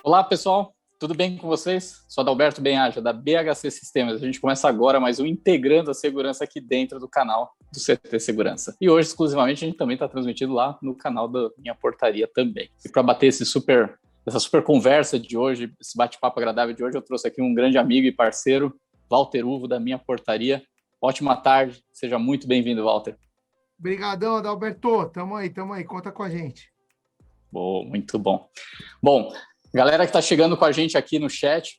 Olá, pessoal. Tudo bem com vocês? Sou Adalberto Benhaja, da BHC Sistemas. A gente começa agora mais um Integrando a Segurança aqui dentro do canal do CT Segurança. E hoje, exclusivamente, a gente também está transmitido lá no canal da Minha Portaria também. E para bater essa super conversa de hoje, esse bate-papo agradável de hoje, eu trouxe aqui um grande amigo e parceiro, Walter Uvo, da Minha Portaria. Ótima tarde. Seja muito bem-vindo, Walter. Obrigadão, Adalberto. Tamo aí. Conta com a gente. Boa, muito bom. Bom, galera que está chegando com a gente aqui no chat,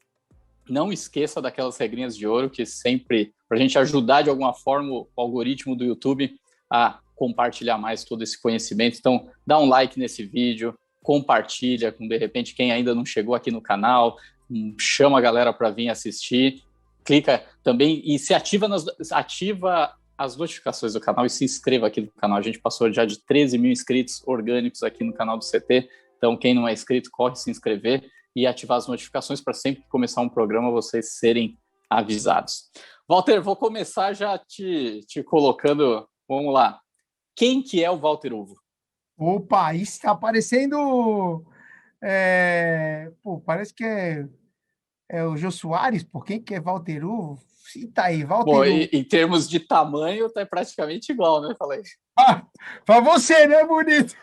não esqueça daquelas regrinhas de ouro que sempre, para a gente ajudar de alguma forma o algoritmo do YouTube a compartilhar mais todo esse conhecimento. Então, dá um like nesse vídeo, compartilha com, de repente, quem ainda não chegou aqui no canal, chama a galera para vir assistir, clica também e se ativa as notificações do canal e se inscreva aqui no canal. A gente passou já de 13 mil inscritos orgânicos aqui no canal do CT. Então, quem não é inscrito, corre se inscrever e ativar as notificações para sempre que começar um programa vocês serem avisados. Walter, vou começar já te colocando, vamos lá. Quem que é o Walter Uvo? Opa, isso está parecendo... parece que é o Jô Soares, pô. Quem que é Walter Uvo? Cita aí, Walter Bom, Uvo. em termos de tamanho, tá praticamente igual, né? Falei. Para você, né, bonito?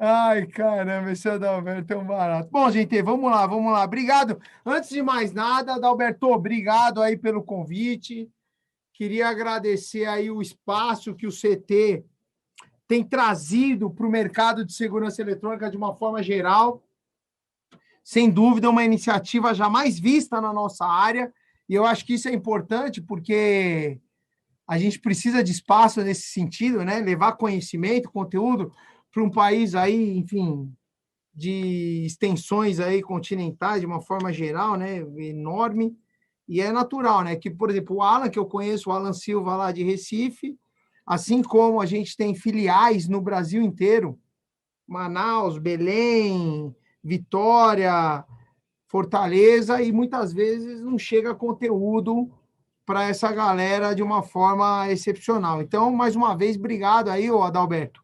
Ai, caramba, esse Adalberto é um barato. Bom, gente, vamos lá. Obrigado. Antes de mais nada, Adalberto, obrigado aí pelo convite. Queria agradecer aí o espaço que o CT tem trazido para o mercado de segurança eletrônica de uma forma geral. Sem dúvida, uma iniciativa jamais vista na nossa área, e eu acho que isso é importante porque a gente precisa de espaço nesse sentido, né? Levar conhecimento, conteúdo para um país aí, enfim, de extensões aí continentais, de uma forma geral, né? Enorme, e é natural, né? Que, por exemplo, o Alan, que eu conheço, o Alan Silva lá de Recife, assim como a gente tem filiais no Brasil inteiro, Manaus, Belém, Vitória, Fortaleza, e muitas vezes não chega conteúdo para essa galera de uma forma excepcional. Então, mais uma vez, obrigado aí, Adalberto,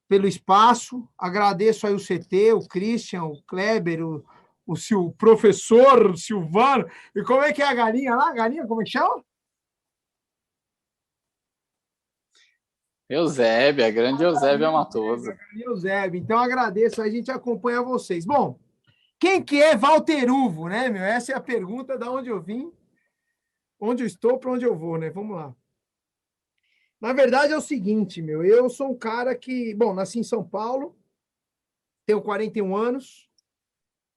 pelo espaço. Agradeço aí o CT, o Christian, o Kleber, o professor Silvano. E como é que é a galinha lá? A galinha, como é que chama? Eusébio, a grande Eusébio Matoso. Eusébio. Então, agradeço, a gente acompanha vocês. Bom, quem que é Walter Uvo, né, meu? Essa é a pergunta da onde eu vim, onde eu estou, para onde eu vou, né? Vamos lá. Na verdade, é o seguinte, meu, eu sou um cara que, bom, nasci em São Paulo, tenho 41 anos,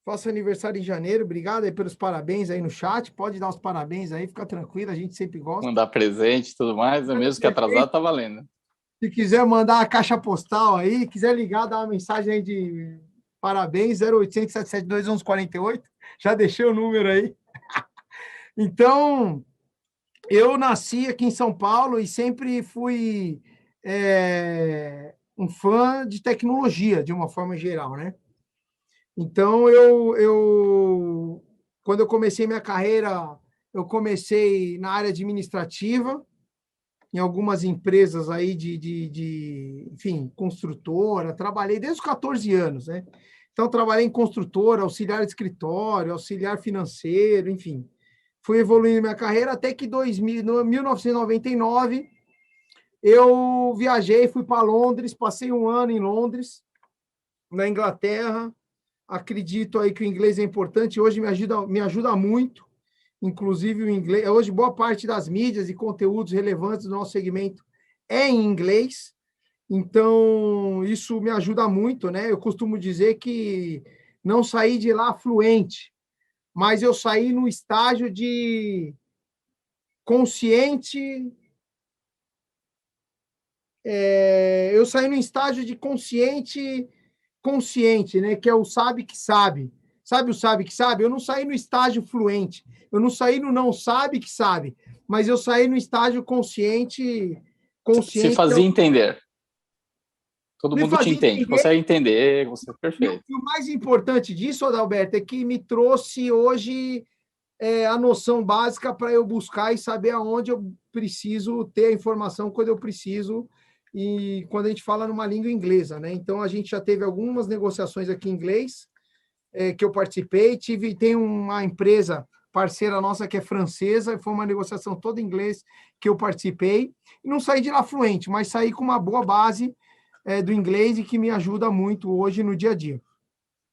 faço aniversário em janeiro, obrigado aí pelos parabéns aí no chat, pode dar os parabéns aí, fica tranquilo, a gente sempre gosta. Mandar presente e tudo mais, mesmo que atrasado, tá valendo. Se quiser mandar a caixa postal aí, quiser ligar, dar uma mensagem aí de parabéns, 0800 772 1148, já deixei o número aí. Então, eu nasci aqui em São Paulo e sempre fui um fã de tecnologia, de uma forma geral, né? Então, quando eu comecei minha carreira, eu comecei na área administrativa, em algumas empresas aí enfim, construtora, trabalhei desde os 14 anos, né? Então, trabalhei em construtora, auxiliar de escritório, auxiliar financeiro, enfim. Fui evoluindo minha carreira até que em 1999 eu viajei, fui para Londres, passei um ano em Londres, na Inglaterra. Acredito aí que o inglês é importante, hoje me ajuda muito, inclusive o inglês. Hoje, boa parte das mídias e conteúdos relevantes do nosso segmento é em inglês, então isso me ajuda muito, né? Eu costumo dizer que não saí de lá fluente, mas eu saí no estágio de consciente. Eu saí no estágio de consciente, né? Que é o sabe que sabe. Sabe o sabe que sabe? Eu não saí no estágio fluente. Eu não saí no não sabe que sabe. Mas eu saí no estágio consciente. Se fazia entender. Todo mundo te entende, consegue entender, você é perfeito. E o mais importante disso, Adalberto, é que me trouxe hoje a noção básica para eu buscar e saber aonde eu preciso ter a informação quando eu preciso, e quando a gente fala numa língua inglesa, né? Então, a gente já teve algumas negociações aqui em inglês, que eu participei. Tem uma empresa parceira nossa que é francesa, foi uma negociação toda em inglês que eu participei. E não saí de lá fluente, mas saí com uma boa base do inglês e que me ajuda muito hoje no dia a dia.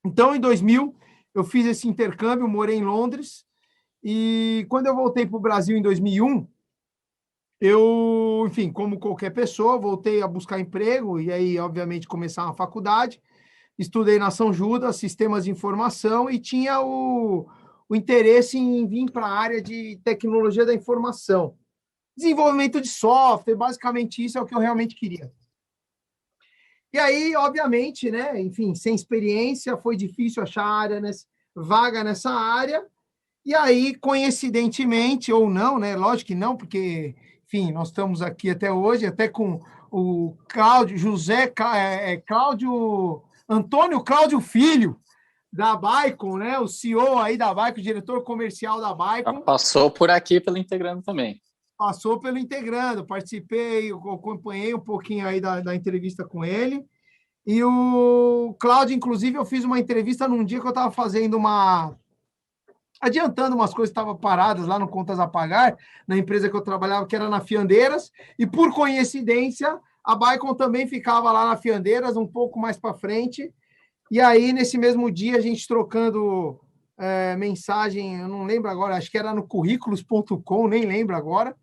Então, em 2000, eu fiz esse intercâmbio, morei em Londres, e quando eu voltei para o Brasil em 2001, eu, enfim, como qualquer pessoa, voltei a buscar emprego e aí, obviamente, começar uma faculdade. Estudei na São Judas, sistemas de informação, e tinha o interesse em vir para a área de tecnologia da informação. Desenvolvimento de software, basicamente isso é o que eu realmente queria. E aí, obviamente, né, enfim, sem experiência, foi difícil achar vaga nessa área. E aí, coincidentemente, ou não, né? Lógico que não, porque, enfim, nós estamos aqui até hoje, até com o Antônio Cláudio Filho, da Baicon, né? O CEO aí da Baicon, diretor comercial da Baicon. Passou por aqui pelo Integrando também. Passou pelo Integrando, participei, acompanhei um pouquinho aí da entrevista com ele. E o Cláudio, inclusive, eu fiz uma entrevista num dia que eu estava fazendo adiantando umas coisas que estavam paradas lá no Contas a Pagar, na empresa que eu trabalhava, que era na Fiandeiras, e por coincidência, a Baicon também ficava lá na Fiandeiras, um pouco mais para frente. E aí, nesse mesmo dia, a gente trocando mensagem, eu não lembro agora, acho que era no currículos.com, nem lembro agora.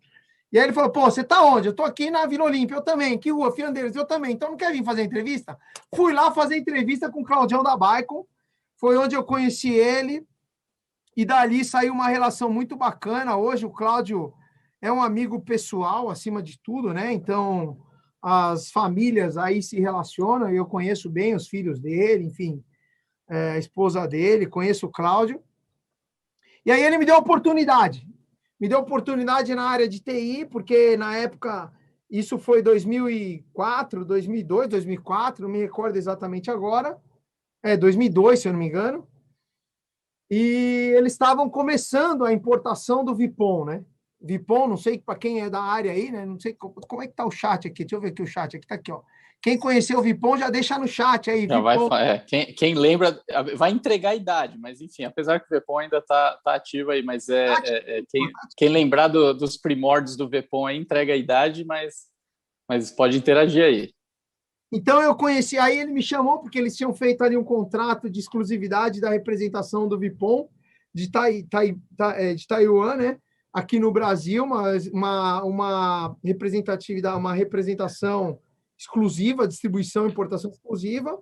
E aí ele falou, pô, você tá onde? Eu tô aqui na Vila Olímpia, eu também. Que rua? Fiandeiras, eu também. Então não quer vir fazer entrevista? Fui lá fazer entrevista com o Claudião da Baicon, foi onde eu conheci ele, e dali saiu uma relação muito bacana. Hoje o Cláudio é um amigo pessoal, acima de tudo, né? Então, as famílias aí se relacionam, eu conheço bem os filhos dele, enfim, a esposa dele, conheço o Cláudio. E aí ele me deu oportunidade. Me deu oportunidade na área de TI, porque na época, isso foi 2004, 2002, 2004, não me recordo exatamente agora. 2002, se eu não me engano. E eles estavam começando a importação do Vipom, né? Vipom, não sei para quem é da área aí, né? Não sei como é que tá o chat aqui. Deixa eu ver aqui o chat. Aqui tá aqui, ó. Quem conheceu o Vipom já deixa no chat aí. Já vai, quem lembra, vai entregar a idade, mas enfim, apesar que o Vipom ainda tá ativo aí, mas quem lembrar dos primórdios do Vipom aí entrega a idade, mas pode interagir aí. Então eu conheci, aí ele me chamou porque eles tinham feito ali um contrato de exclusividade da representação do Vipom de Taiwan, né? Aqui no Brasil, uma representatividade, uma representação exclusiva, distribuição e importação exclusiva.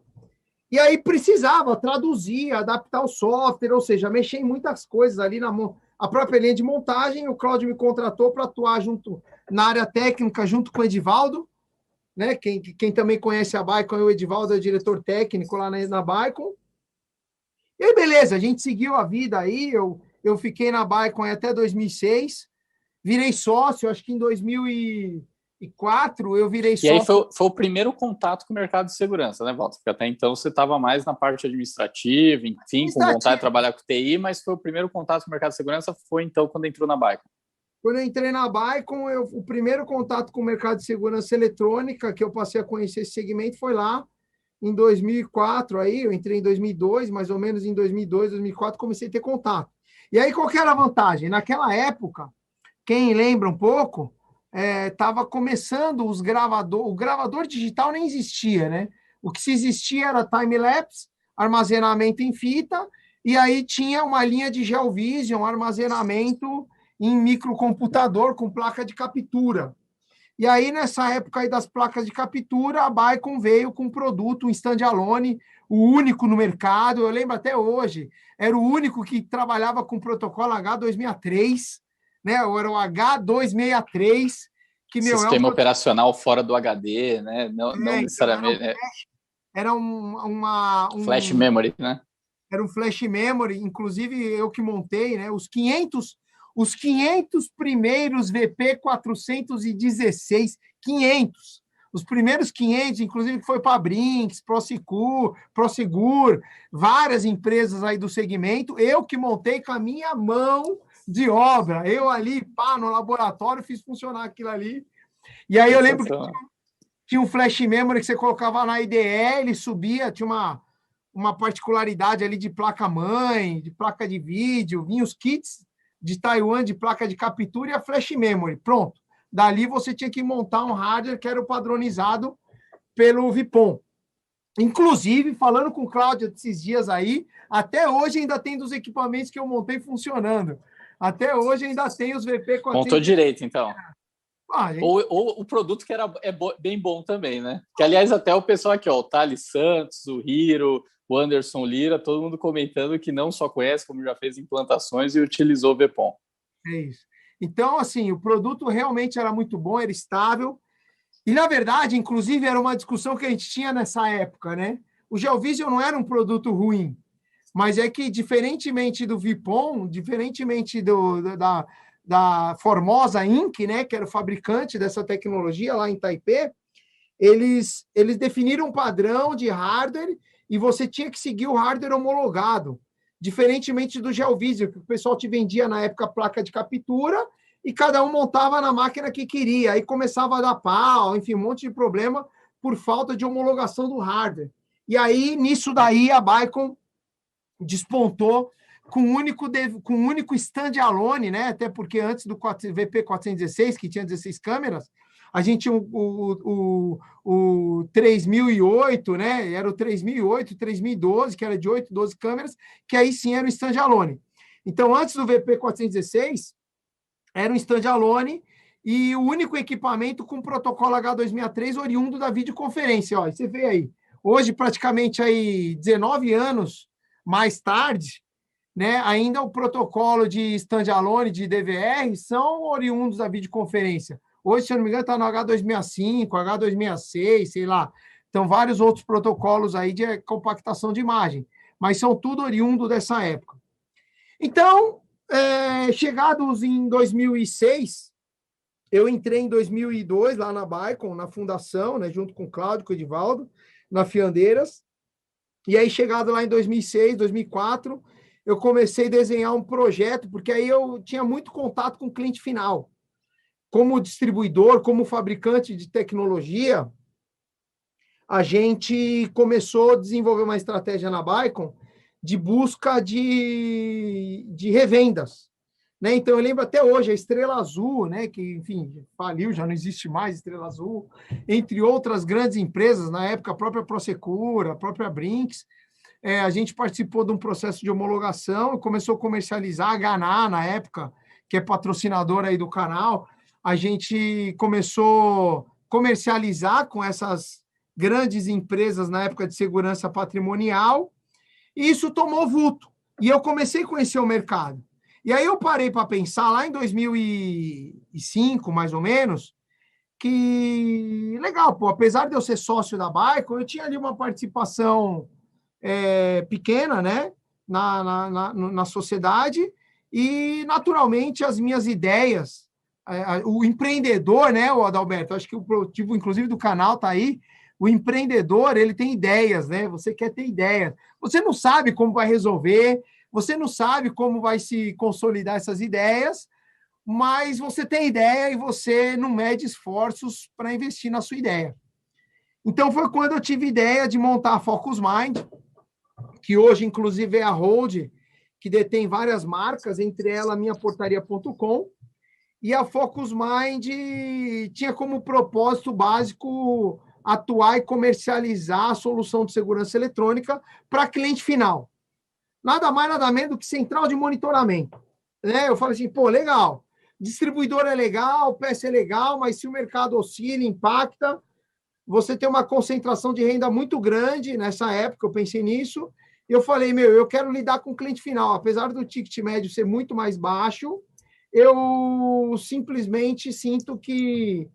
E aí precisava traduzir, adaptar o software, ou seja, mexer em muitas coisas ali a própria linha de montagem. O Cláudio me contratou para atuar junto na área técnica, junto com o Edivaldo, né? Quem também conhece a Baicon, o Edivaldo é o diretor técnico lá na Baicon. E aí, beleza, a gente seguiu a vida aí, eu fiquei na Baicon até 2006, virei sócio, acho que em 2004 eu virei sócio. E aí foi o primeiro contato com o mercado de segurança, né, Walter? Porque até então você estava mais na parte administrativa, enfim, com vontade de trabalhar com TI, mas foi o primeiro contato com o mercado de segurança, foi então quando entrou na Baicon. Quando eu entrei na Baicon, o primeiro contato com o mercado de segurança eletrônica que eu passei a conhecer esse segmento foi lá em 2004, aí eu entrei em 2002, mais ou menos em 2002, 2004, comecei a ter contato. E aí, qual que era a vantagem? Naquela época, quem lembra um pouco, estava começando o gravador digital nem existia, né? O que se existia era time-lapse, armazenamento em fita, e aí tinha uma linha de GeoVision, armazenamento em microcomputador com placa de captura. E aí, nessa época aí das placas de captura, a Baicon veio com um produto, um standalone, o único no mercado, eu lembro até hoje, era o único que trabalhava com o protocolo H263, né? Era o H263, que, sistema operacional fora do HD, né? Não necessariamente. Era um flash memory, né? Era um flash memory, inclusive eu que montei, né? Os 500 primeiros VP416, 500. Os primeiros 500, inclusive, que foi para a Brinks, Prosegur, várias empresas aí do segmento, eu que montei com a minha mão de obra. Eu ali, no laboratório, fiz funcionar aquilo ali. E aí eu lembro que tinha um flash memory que você colocava na IDE, ele subia, tinha uma particularidade ali de placa-mãe, de placa de vídeo, vinha os kits de Taiwan de placa de captura e a flash memory. Pronto. Dali você tinha que montar um hardware que era o padronizado pelo Vipom. Inclusive, falando com o Cláudio esses dias aí, até hoje ainda tem dos equipamentos que eu montei funcionando. Até hoje ainda tem os VP400. Montou direito, então. Gente... Ou o produto que bem bom também, né? Que, aliás, até o pessoal aqui, ó, o Thales Santos, o Hiro, o Anderson Lira, todo mundo comentando que não só conhece, como já fez implantações e utilizou o VPOM. É isso. Então, assim, o produto realmente era muito bom, era estável. E, na verdade, inclusive, era uma discussão que a gente tinha nessa época, né? O GeoVision não era um produto ruim, mas é que, diferentemente do Vipom, diferentemente da Formosa Inc., né, que era o fabricante dessa tecnologia lá em Taipei, eles definiram um padrão de hardware e você tinha que seguir o hardware homologado, diferentemente do GeoVision, que o pessoal te vendia na época placa de captura e cada um montava na máquina que queria, aí começava a dar pau, enfim, um monte de problema por falta de homologação do hardware. E aí, nisso daí, a Baikon despontou com um único stand-alone, né? Até porque antes do VP416, que tinha 16 câmeras, a gente tinha o 3008, né? Era o 3008, 3012, que era de 8, 12 câmeras, que aí sim era um stand-alone. Então, antes do VP416, era um stand-alone e o único equipamento com protocolo H263 oriundo da videoconferência. Ó, você vê aí. Hoje, praticamente aí 19 anos mais tarde, né, ainda o protocolo de stand-alone, de DVR, são oriundos da videoconferência. Hoje, se eu não me engano, está no H265, H266, sei lá. Então, vários outros protocolos aí de compactação de imagem, mas são tudo oriundo dessa época. Então, chegados em 2006, eu entrei em 2002 lá na Baikon, na fundação, né, junto com o Cláudio, com o Edivaldo, na Fiandeiras. E aí, chegado lá em 2006, 2004, eu comecei a desenhar um projeto, porque aí eu tinha muito contato com o cliente final. Como distribuidor, como fabricante de tecnologia, a gente começou a desenvolver uma estratégia na Baikon de busca de revendas. Né? Então, eu lembro até hoje, a Estrela Azul, né, que, enfim, faliu, já não existe mais Estrela Azul, entre outras grandes empresas, na época, a própria Prosegur, a própria Brinks, a gente participou de um processo de homologação, começou a comercializar a Ganá, na época, que é patrocinadora aí do canal, a gente começou a comercializar com essas grandes empresas na época de segurança patrimonial, e isso tomou vulto. E eu comecei a conhecer o mercado. E aí eu parei para pensar, lá em 2005, mais ou menos, que legal, pô, apesar de eu ser sócio da Baikon, eu tinha ali uma participação pequena, né, na sociedade, e, naturalmente, as minhas ideias, o empreendedor, né, o Adalberto, acho que o motivo, inclusive, do canal está aí, o empreendedor, ele tem ideias, né, você quer ter ideias, você não sabe como vai resolver, você não sabe como vai se consolidar essas ideias, mas você tem ideia e você não mede esforços para investir na sua ideia. Então, foi quando eu tive ideia de montar a Focus Mind, que hoje, inclusive, é a Hold, que detém várias marcas, entre elas a minhaportaria.com, e a Focus Mind tinha como propósito básico atuar e comercializar a solução de segurança eletrônica para cliente final. Nada mais, nada menos do que central de monitoramento. Né? Eu falei assim, pô, legal, distribuidor é legal, peça é legal, mas se o mercado oscila, impacta, você tem uma concentração de renda muito grande. Nessa época, eu pensei nisso, e eu falei, eu quero lidar com o cliente final. Apesar do ticket médio ser muito mais baixo, eu simplesmente sinto que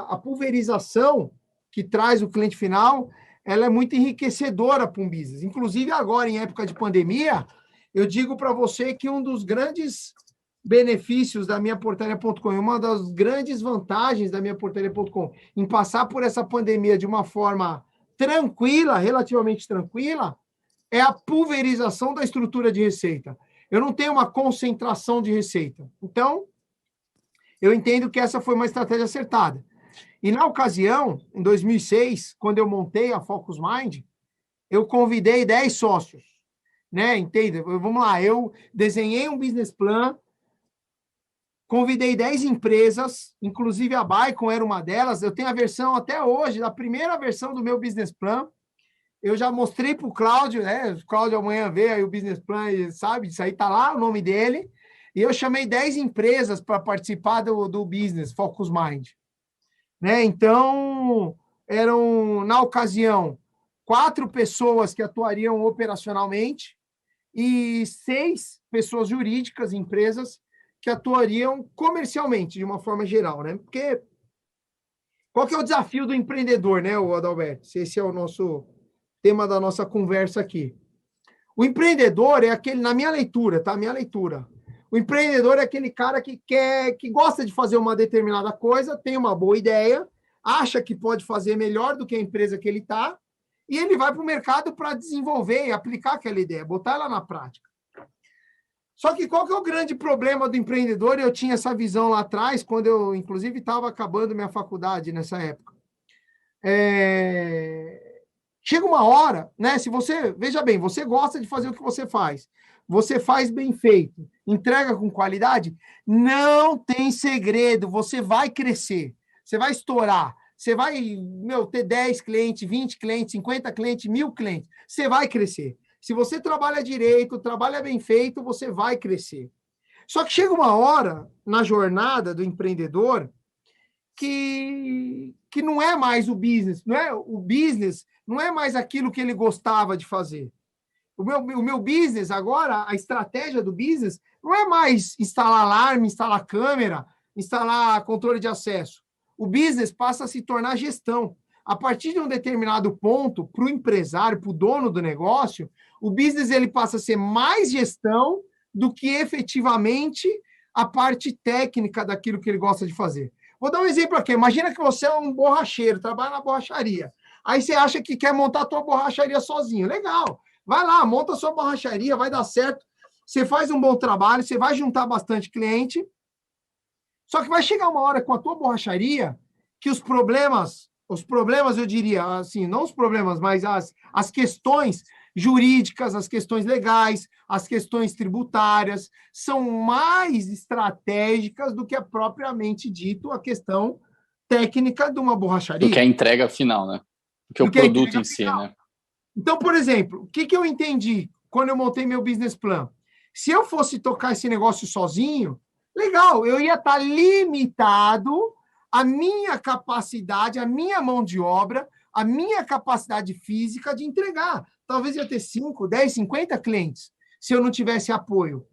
a pulverização que traz o cliente final, ela é muito enriquecedora para um business. Inclusive, agora, em época de pandemia, eu digo para você que um dos grandes benefícios da minhaportaria.com, uma das grandes vantagens da minhaportaria.com em passar por essa pandemia de uma forma tranquila, relativamente tranquila, é a pulverização da estrutura de receita. Eu não tenho uma concentração de receita. Então, eu entendo que essa foi uma estratégia acertada. E, na ocasião, em 2006, quando eu montei a Focus Mind, eu convidei 10 sócios, né? Entenda? Vamos lá, eu desenhei um business plan, convidei 10 empresas, inclusive a Baicon era uma delas. Eu tenho a versão até hoje, a primeira versão do meu business plan. Eu já mostrei para o Cláudio, né? O Cláudio amanhã vê aí o business plan e sabe, isso aí está lá, o nome dele. E eu chamei 10 empresas para participar do business, Focus Mind. Né? Então, eram, na ocasião, 4 pessoas que atuariam operacionalmente e 6 pessoas jurídicas, empresas, que atuariam comercialmente, de uma forma geral, né? Porque qual que é o desafio do empreendedor, né, Adalberto? Esse é o nosso tema da nossa conversa aqui. O empreendedor é aquele, na minha leitura, tá? Minha leitura. O empreendedor é aquele cara que gosta de fazer uma determinada coisa, tem uma boa ideia, acha que pode fazer melhor do que a empresa que ele está, e ele vai para o mercado para desenvolver e aplicar aquela ideia, botar ela na prática. Só que qual que é o grande problema do empreendedor? Eu tinha essa visão lá atrás, quando eu, inclusive, estava acabando minha faculdade nessa época. Chega uma hora, né? Se você, veja bem, você gosta de fazer o que você faz bem feito, entrega com qualidade, não tem segredo, você vai crescer, você vai estourar, você vai, ter 10 clientes, 20 clientes, 50 clientes, 1000 clientes, você vai crescer. Se você trabalha direito, trabalha bem feito, você vai crescer. Só que chega uma hora na jornada do empreendedor que não é mais o business, não é mais aquilo que ele gostava de fazer. O meu business agora, a estratégia do business, não é mais instalar alarme, instalar câmera, instalar controle de acesso. O business passa a se tornar gestão. A partir de um determinado ponto, para o empresário, para o dono do negócio, o business ele passa a ser mais gestão do que efetivamente a parte técnica daquilo que ele gosta de fazer. Vou dar um exemplo aqui. Imagina que você é um borracheiro, trabalha na borracharia. Aí você acha que quer montar a tua borracharia sozinho. Legal. Vai lá, monta a sua borracharia, vai dar certo. Você faz um bom trabalho, você vai juntar bastante cliente. Só que vai chegar uma hora com a tua borracharia que os problemas, eu diria, assim, não os problemas, mas as questões jurídicas, as questões legais, as questões tributárias, são mais estratégicas do que a propriamente dito a questão técnica de uma borracharia. Do que a entrega final, né? Do que o produto em si, né? Então, por exemplo, o que eu entendi quando eu montei meu business plan? Se eu fosse tocar esse negócio sozinho, legal, eu ia estar limitado à minha capacidade, à minha mão de obra, à minha capacidade física de entregar. Talvez ia ter 5, 10, 50 clientes, se eu não tivesse apoio.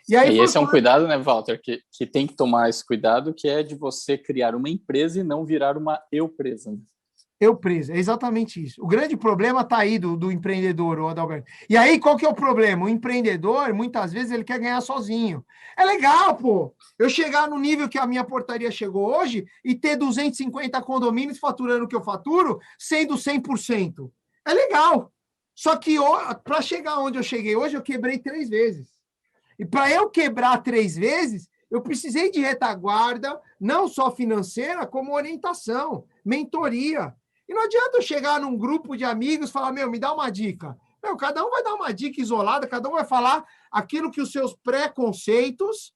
E esse é um cuidado, né, Walter, que tem que tomar esse cuidado, que é de você criar uma empresa e não virar uma eu-presa. Eu-presa, é exatamente isso. O grande problema está aí do empreendedor, o Adalberto. E aí, qual que é o problema? O empreendedor, muitas vezes, ele quer ganhar sozinho. É legal, pô, eu chegar no nível que a minha portaria chegou hoje e ter 250 condomínios faturando o que eu faturo, sendo 100%. É legal. Só que para chegar onde eu cheguei hoje, eu quebrei 3 vezes. E para eu quebrar 3 vezes, eu precisei de retaguarda, não só financeira, como orientação, mentoria. E não adianta eu chegar num grupo de amigos e falar, me dá uma dica. Cada um vai dar uma dica isolada, cada um vai falar aquilo que os seus preconceitos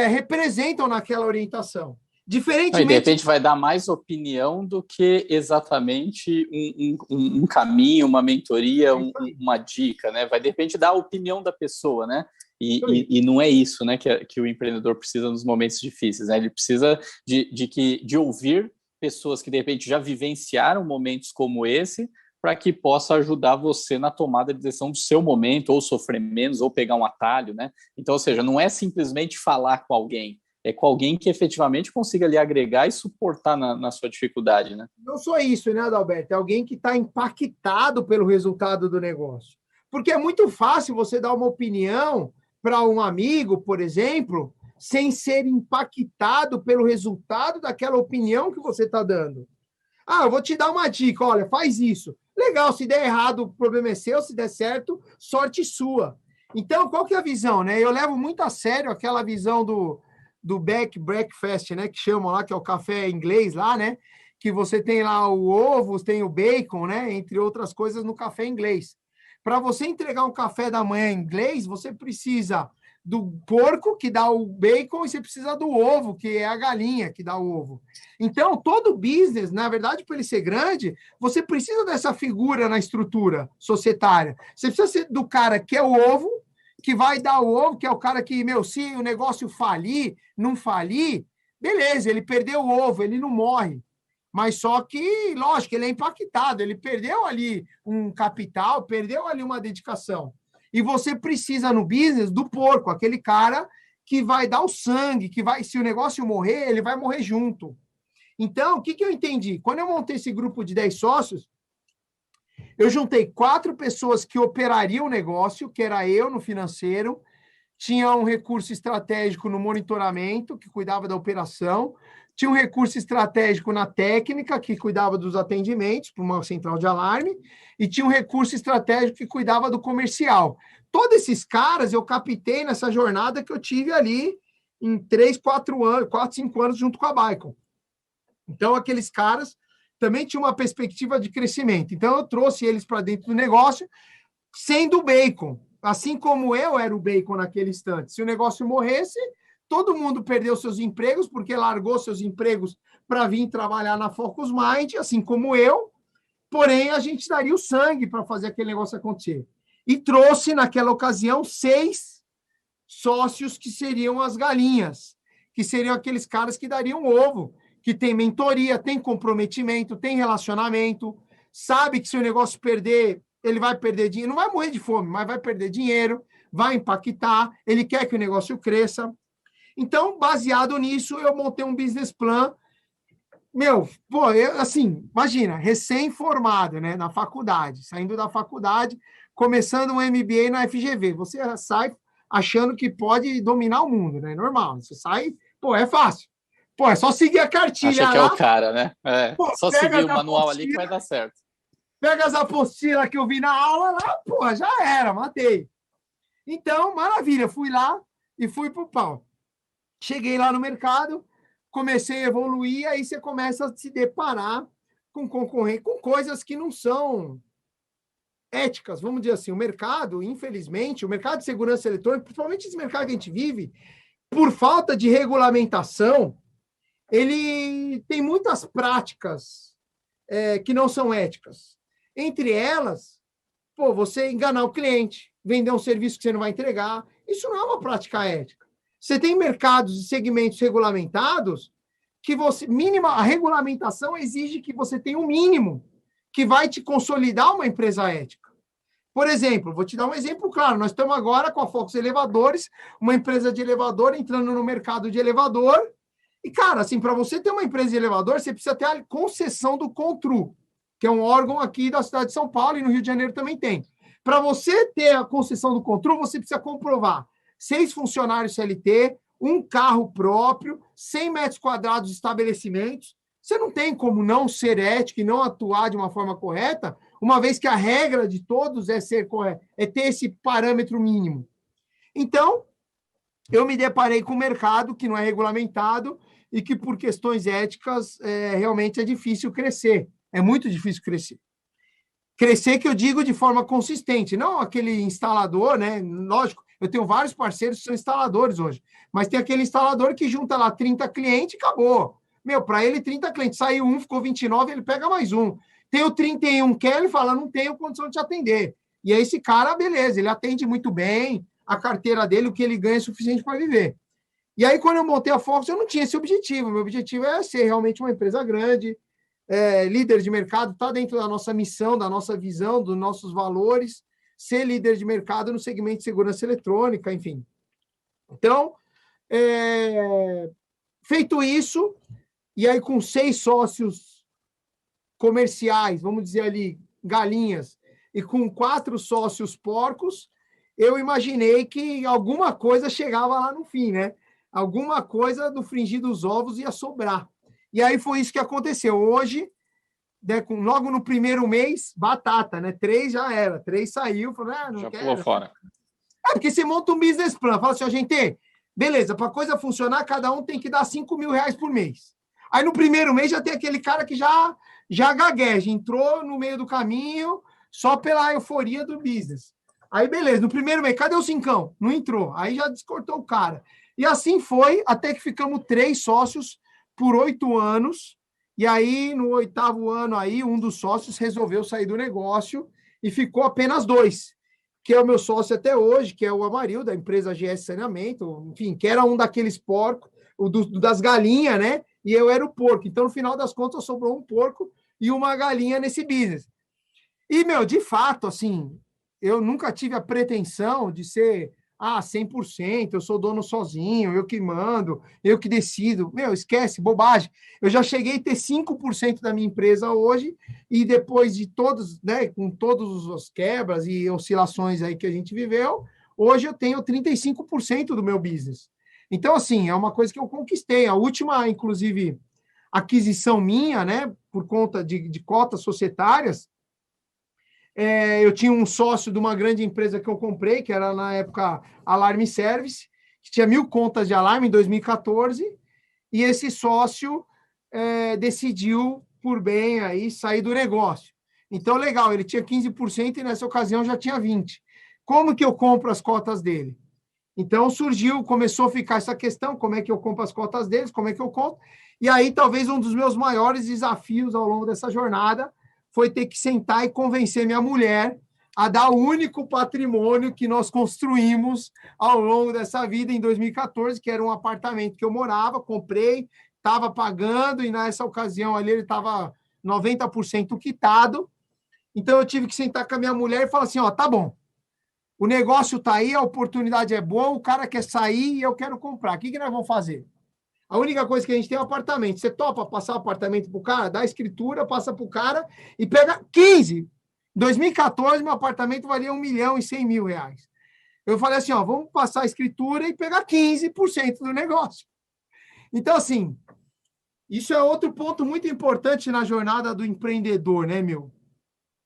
representam naquela orientação. Diferentemente... De repente vai dar mais opinião do que exatamente um caminho, uma mentoria, uma dica, né? Vai, de repente, dar a opinião da pessoa, né? E não é isso, né, que o empreendedor precisa nos momentos difíceis, né? Ele precisa de ouvir pessoas que, de repente, já vivenciaram momentos como esse, para que possa ajudar você na tomada de decisão do seu momento, ou sofrer menos, ou pegar um atalho, né? Então, ou seja, não é simplesmente falar com alguém, é com alguém que efetivamente consiga lhe agregar e suportar na sua dificuldade, né? Não só isso, né, Adalberto? É alguém que está impactado pelo resultado do negócio. Porque é muito fácil você dar uma opinião para um amigo, por exemplo, sem ser impactado pelo resultado daquela opinião que você está dando. Eu vou te dar uma dica, olha, faz isso. Legal, se der errado, o problema é seu, se der certo, sorte sua. Então, qual que é a visão, né? Eu levo muito a sério aquela visão do breakfast, né, que chamam lá, que é o café inglês lá, né, que você tem lá o ovo, tem o bacon, né? Entre outras coisas, no café inglês. Para você entregar um café da manhã inglês, você precisa do porco, que dá o bacon, e você precisa do ovo, que é a galinha que dá o ovo. Então, todo business, na verdade, para ele ser grande, você precisa dessa figura na estrutura societária. Você precisa ser do cara que é o ovo, que vai dar o ovo, que é o cara que, se o negócio falir, não falir, beleza, ele perdeu o ovo, ele não morre. Mas só que, lógico, ele é impactado, ele perdeu ali um capital, perdeu ali uma dedicação. E você precisa no business do porco, aquele cara que vai dar o sangue, que vai, se o negócio morrer, ele vai morrer junto. Então, o que eu entendi? Quando eu montei esse grupo de 10 sócios, eu juntei 4 pessoas que operariam o negócio, que era eu no financeiro, tinha um recurso estratégico no monitoramento, que cuidava da operação, tinha um recurso estratégico na técnica, que cuidava dos atendimentos, para uma central de alarme, e tinha um recurso estratégico que cuidava do comercial. Todos esses caras eu captei nessa jornada que eu tive ali em 3, 4 anos, 4, 5 anos junto com a Bacon. Então, aqueles caras também tinham uma perspectiva de crescimento. Então, eu trouxe eles para dentro do negócio, sendo o Bacon. Assim como eu era o Bacon naquele instante. Se o negócio morresse, todo mundo perdeu seus empregos, porque largou seus empregos para vir trabalhar na Focus Mind, assim como eu. Porém, a gente daria o sangue para fazer aquele negócio acontecer. E trouxe, naquela ocasião, 6 sócios que seriam as galinhas, que seriam aqueles caras que dariam ovo, que tem mentoria, tem comprometimento, tem relacionamento, sabe que se o negócio perder, ele vai perder dinheiro, não vai morrer de fome, mas vai perder dinheiro, vai impactar, ele quer que o negócio cresça. Então, baseado nisso, eu montei um business plan. Imagina, recém-formado, né, na faculdade, saindo da faculdade, começando um MBA na FGV. Você sai achando que pode dominar o mundo, né? Normal. Você sai, é fácil. É só seguir a cartilha. Acha que é o cara, né? Só seguir o manual ali que vai dar certo. Pega as apostilas que eu vi na aula lá, já era, matei. Então, maravilha, fui lá e fui pro pau. Cheguei lá no mercado, comecei a evoluir, aí você começa a se deparar com concorrente, com coisas que não são éticas, vamos dizer assim. O mercado, infelizmente, o mercado de segurança eletrônica, principalmente esse mercado que a gente vive, por falta de regulamentação, ele tem muitas práticas que não são éticas. Entre elas, você enganar o cliente, vender um serviço que você não vai entregar, isso não é uma prática ética. Você tem mercados e segmentos regulamentados que a regulamentação exige que você tenha um mínimo que vai te consolidar uma empresa ética. Por exemplo, vou te dar um exemplo claro, nós estamos agora com a Focus Elevadores, uma empresa de elevador entrando no mercado de elevador, e, cara, assim, para você ter uma empresa de elevador, você precisa ter a concessão do CONTRU, que é um órgão aqui da cidade de São Paulo, e no Rio de Janeiro também tem. Para você ter a concessão do CONTRU, você precisa comprovar 6 funcionários CLT, um carro próprio, 100 metros quadrados de estabelecimentos. Você não tem como não ser ético e não atuar de uma forma correta, uma vez que a regra de todos é ser correto, é ter esse parâmetro mínimo. Então, eu me deparei com um mercado que não é regulamentado e que, por questões éticas, realmente é difícil crescer. É muito difícil crescer. Crescer, que eu digo, de forma consistente, não aquele instalador, né? Lógico, eu tenho vários parceiros que são instaladores hoje, mas tem aquele instalador que junta lá 30 clientes e acabou. Para ele, 30 clientes, saiu um, ficou 29, ele pega mais um. Tem o 31, quer, ele fala, não tenho condição de te atender. E aí esse cara, beleza, ele atende muito bem, a carteira dele, o que ele ganha é suficiente para viver. E aí, quando eu montei a Focus, eu não tinha esse objetivo. Meu objetivo é ser realmente uma empresa grande, líder de mercado, está dentro da nossa missão, da nossa visão, dos nossos valores, ser líder de mercado no segmento de segurança eletrônica, enfim. Então, feito isso, e aí com 6 sócios comerciais, vamos dizer ali, galinhas, e com 4 sócios porcos, eu imaginei que alguma coisa chegava lá no fim, né? Alguma coisa do frigir dos ovos ia sobrar. E aí foi isso que aconteceu. Hoje, logo no primeiro mês, batata, né? 3 já era. 3 saiu, falou, não já quero. Pulou fora. Porque você monta um business plan, fala assim, gente, beleza, para a coisa funcionar, cada um tem que dar R$5.000 por mês. Aí no primeiro mês já tem aquele cara que já gagueja, entrou no meio do caminho só pela euforia do business. Aí beleza, no primeiro mês, cadê o cincão? Não entrou. Aí já descortou o cara. E assim foi, até que ficamos 3 sócios por 8 anos. E aí, no 8º ano, aí, um dos sócios resolveu sair do negócio e ficou apenas 2, que é o meu sócio até hoje, que é o Amarildo, da empresa GS Saneamento, enfim, que era um daqueles porcos, das galinhas, né? E eu era o porco. Então, no final das contas, sobrou um porco e uma galinha nesse business. E, meu, de fato, assim, eu nunca tive a pretensão de ser 100%, eu sou dono sozinho, eu que mando, eu que decido. Meu, esquece, bobagem. Eu já cheguei a ter 5% da minha empresa hoje e depois de todos, né, com todas as quebras e oscilações aí que a gente viveu, hoje eu tenho 35% do meu business. Então, assim, é uma coisa que eu conquistei. A última, inclusive, aquisição minha, né, por conta de cotas societárias, eu tinha um sócio de uma grande empresa que eu comprei, que era, na época, Alarme Service, que tinha 1.000 contas de alarme em 2014, e esse sócio decidiu, por bem, aí, sair do negócio. Então, legal, ele tinha 15% e, nessa ocasião, já tinha 20%. Como que eu compro as cotas dele? Então, começou a ficar essa questão, como é que eu compro as cotas deles, como é que eu compro, e aí, talvez, um dos meus maiores desafios ao longo dessa jornada foi ter que sentar e convencer minha mulher a dar o único patrimônio que nós construímos ao longo dessa vida em 2014, que era um apartamento que eu morava, comprei, estava pagando, e nessa ocasião ali ele estava 90% quitado. Então, eu tive que sentar com a minha mulher e falar assim, tá bom, o negócio está aí, a oportunidade é boa, o cara quer sair e eu quero comprar. O que nós vamos fazer? A única coisa que a gente tem é o apartamento. Você topa passar o apartamento para o cara, dá a escritura, passa para o cara e pega 15. Em 2014, meu apartamento valia R$ 1.100.000. Eu falei assim, vamos passar a escritura e pegar 15% do negócio. Então, assim, isso é outro ponto muito importante na jornada do empreendedor, né, meu?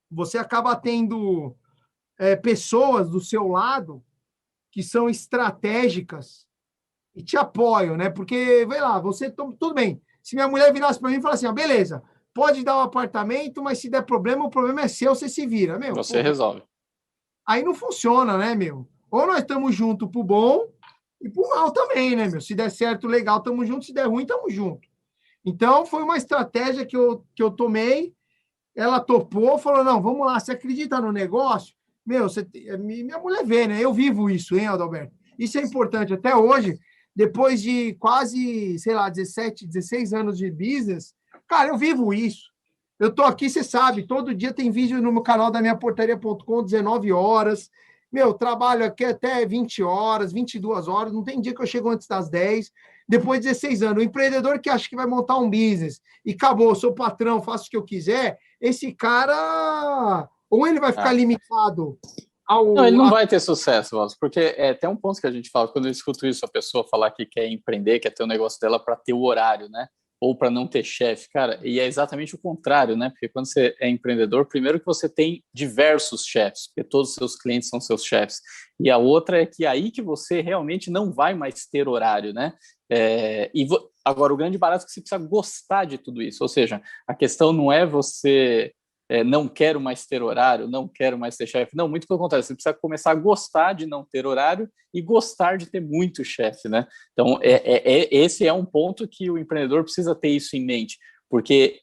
Você acaba tendo pessoas do seu lado que são estratégicas e te apoiam, né? Porque, vai lá, tudo bem. Se minha mulher virasse para mim e falasse assim, beleza, pode dar um apartamento, mas se der problema, o problema é seu, você se vira, meu. Você resolve. Aí não funciona, né, meu? Ou nós estamos juntos pro bom e pro mal também, né, meu? Se der certo, legal, estamos juntos. Se der ruim, estamos juntos. Então, foi uma estratégia que eu tomei. Ela topou, falou, não, vamos lá, você acredita no negócio? Meu, minha mulher vê, né? Eu vivo isso, hein, Adalberto? Isso é importante. Até hoje, depois de quase, sei lá, 17, 16 anos de business, cara, eu vivo isso. Eu tô aqui, você sabe, todo dia tem vídeo no meu canal da minhaportaria.com, 19 horas. Meu, trabalho aqui até 20 horas, 22 horas, não tem dia que eu chego antes das 10. Depois de 16 anos, o empreendedor que acha que vai montar um business e acabou, sou patrão, faço o que eu quiser, esse cara, ou ele vai ficar limitado Não, ele não vai ter sucesso, Vasco, porque tem um ponto que a gente fala, quando eu escuto isso, a pessoa falar que quer empreender, quer ter o negócio dela para ter o horário, né? Ou para não ter chefe, cara, e é exatamente o contrário, né? Porque quando você é empreendedor, primeiro que você tem diversos chefes, porque todos os seus clientes são seus chefes, e a outra é que aí que você realmente não vai mais ter horário, né? Agora, o grande barato é que você precisa gostar de tudo isso, ou seja, a questão não é você não quero mais ter horário, não quero mais ter chefe. Não, muito pelo contrário, você precisa começar a gostar de não ter horário e gostar de ter muito chefe, né? Então, esse é um ponto que o empreendedor precisa ter isso em mente, porque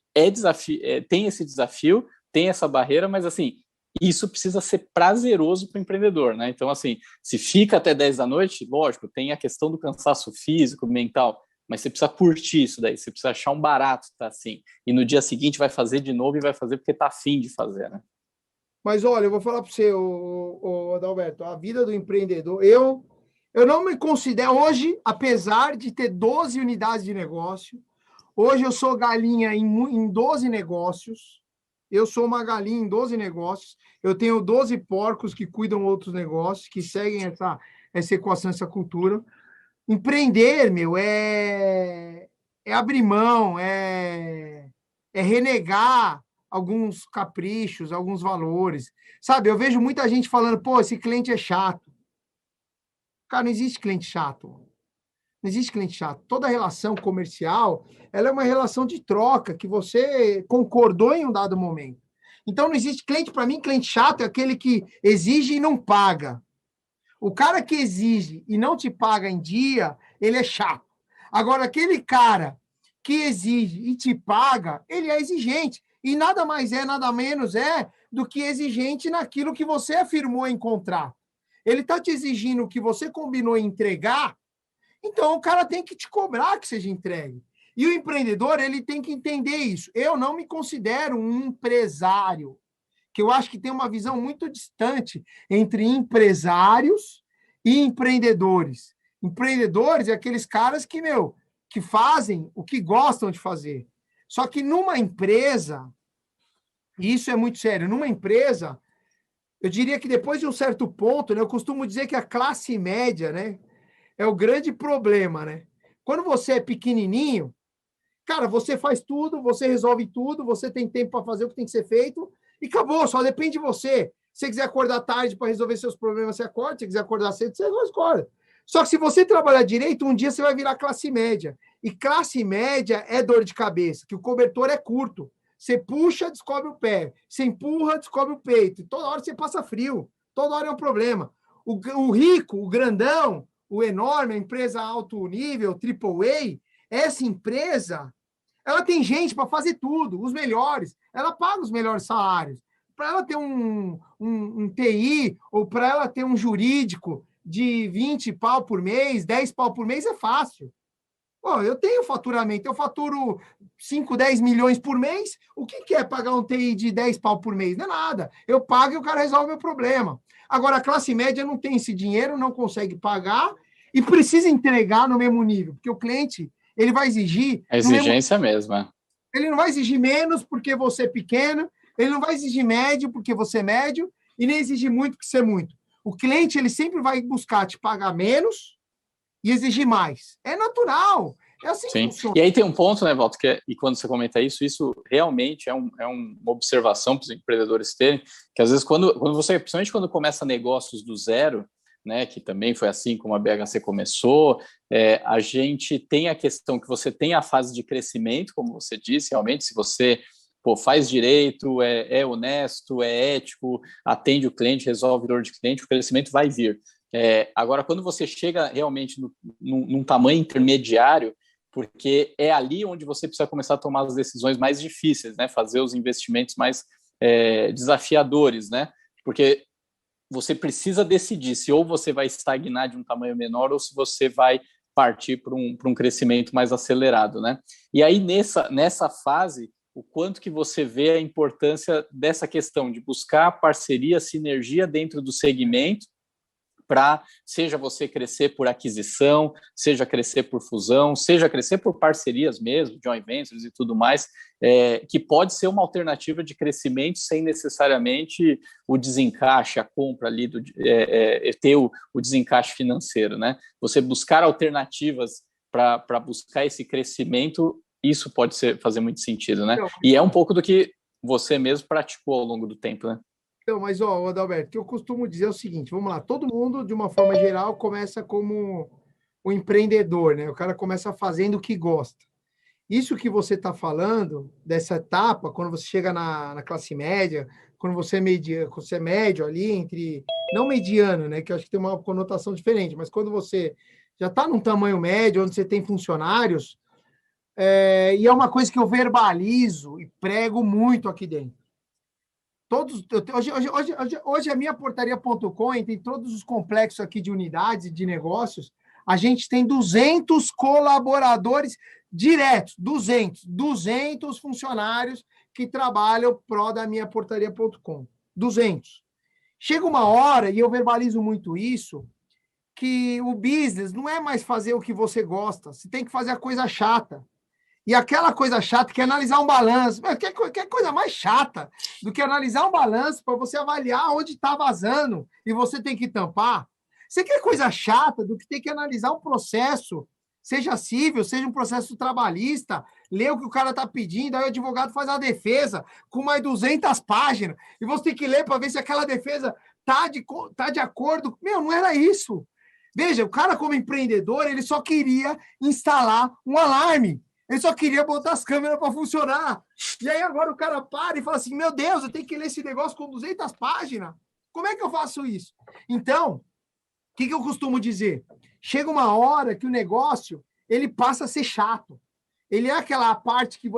tem esse desafio, tem essa barreira, mas assim, isso precisa ser prazeroso para o empreendedor, né? Então, assim, se fica até 10 da noite, lógico, tem a questão do cansaço físico, mental, mas você precisa curtir isso daí, você precisa achar um barato, tá assim, e no dia seguinte vai fazer de novo e vai fazer porque tá afim de fazer, né? Mas olha, eu vou falar para você, Adalberto, a vida do empreendedor, eu não me considero hoje, apesar de ter 12 unidades de negócio, hoje eu sou galinha em 12 negócios, eu sou uma galinha em 12 negócios, eu tenho 12 porcos que cuidam outros negócios, que seguem essa equação, essa cultura. Empreender, meu, é abrir mão, é renegar alguns caprichos, alguns valores. Sabe, eu vejo muita gente falando, pô, esse cliente é chato. Cara, não existe cliente chato. Não existe cliente chato. Toda relação comercial, ela é uma relação de troca que você concordou em um dado momento. Então, não existe cliente, para mim, cliente chato é aquele que exige e não paga. O cara que exige e não te paga em dia, ele é chato. Agora, aquele cara que exige e te paga, ele é exigente. E nada mais é, nada menos é do que exigente naquilo que você afirmou em contrato. Ele está te exigindo o que você combinou em entregar, então o cara tem que te cobrar que seja entregue. E o empreendedor, ele tem que entender isso. Eu não me considero um empresário, que eu acho que tem uma visão muito distante entre empresários e empreendedores. Empreendedores é aqueles caras que fazem o que gostam de fazer. Só que numa empresa, e isso é muito sério, numa empresa, eu diria que depois de um certo ponto, né, eu costumo dizer que a classe média, né, é o grande problema, né? Quando você é pequenininho, cara, você faz tudo, você resolve tudo, você tem tempo para fazer o que tem que ser feito e acabou, só depende de você. Se você quiser acordar tarde para resolver seus problemas, você acorda. Se você quiser acordar cedo, você acorda. Só que se você trabalhar direito, um dia você vai virar classe média. E classe média é dor de cabeça, que o cobertor é curto. Você puxa, descobre o pé. Você empurra, descobre o peito. E toda hora você passa frio. Toda hora é um problema. O rico, o grandão, o enorme, a empresa alto nível, AAA, essa empresa, ela tem gente para fazer tudo, os melhores. Ela paga os melhores salários. Para ela ter um TI ou para ela ter um jurídico de 20 pau por mês, 10 pau por mês, é fácil. Pô, eu tenho faturamento, eu faturo 5, 10 milhões por mês. O que é pagar um TI de 10 pau por mês? Não é nada. Eu pago e o cara resolve o meu problema. Agora, a classe média não tem esse dinheiro, não consegue pagar e precisa entregar no mesmo nível, porque o cliente, ele vai exigir... A exigência mesmo. Ele não vai exigir menos porque você é pequeno, ele não vai exigir médio porque você é médio e nem exigir muito porque você é muito. O cliente, ele sempre vai buscar te pagar menos e exigir mais. É natural. É assim que funciona. E aí tem um ponto, né, Walter, e quando você comenta isso realmente é uma observação para os empreendedores terem, que às vezes quando você, principalmente quando começa negócios do zero, né, que também foi assim como a BHC começou, a gente tem a questão que você tem a fase de crescimento, como você disse, realmente, se você faz direito, é honesto, é ético, atende o cliente, resolve dor de cliente, o crescimento vai vir. Agora, quando você chega realmente num tamanho intermediário, porque é ali onde você precisa começar a tomar as decisões mais difíceis, né? Fazer os investimentos mais desafiadores, né? Porque você precisa decidir se ou você vai estagnar de um tamanho menor ou se você vai partir para um crescimento mais acelerado, né? E aí, nessa fase, o quanto que você vê a importância dessa questão de buscar parceria, sinergia dentro do segmento, para seja você crescer por aquisição, seja crescer por fusão, seja crescer por parcerias mesmo, joint ventures e tudo mais, que pode ser uma alternativa de crescimento sem necessariamente o desencaixe, a compra ali, ter o desencaixe financeiro, né? Você buscar alternativas para buscar esse crescimento, isso pode fazer muito sentido, né? E é um pouco do que você mesmo praticou ao longo do tempo, né? Então, mas, Adalberto, o que eu costumo dizer é o seguinte, vamos lá, todo mundo, de uma forma geral, começa como um empreendedor, né? O cara começa fazendo o que gosta. Isso que você está falando, dessa etapa, quando você chega na classe média, quando você é médio ali, entre... Não mediano, né? Que eu acho que tem uma conotação diferente, mas quando você já está num tamanho médio, onde você tem funcionários, e é uma coisa que eu verbalizo e prego muito aqui dentro. Hoje a minha portaria.com, entre todos os complexos aqui de unidades e de negócios, a gente tem 200 colaboradores diretos, 200 funcionários que trabalham pró da minha portaria.com. 200. Chega uma hora, e eu verbalizo muito isso, que o business não é mais fazer o que você gosta, você tem que fazer a coisa chata. E aquela coisa chata que é analisar um balanço. Que coisa mais chata do que analisar um balanço para você avaliar onde está vazando e você tem que tampar? Você quer coisa chata do que ter que analisar um processo, seja civil, seja um processo trabalhista, ler o que o cara está pedindo, aí o advogado faz a defesa com mais 200 páginas e você tem que ler para ver se aquela defesa está de acordo. Meu, não era isso. Veja, o cara como empreendedor, ele só queria instalar um alarme. Ele só queria botar as câmeras para funcionar. E aí agora o cara para e fala assim, meu Deus, eu tenho que ler esse negócio com 200 páginas. Como é que eu faço isso? Então, o que eu costumo dizer? Chega uma hora que o negócio ele passa a ser chato. Ele é aquela parte que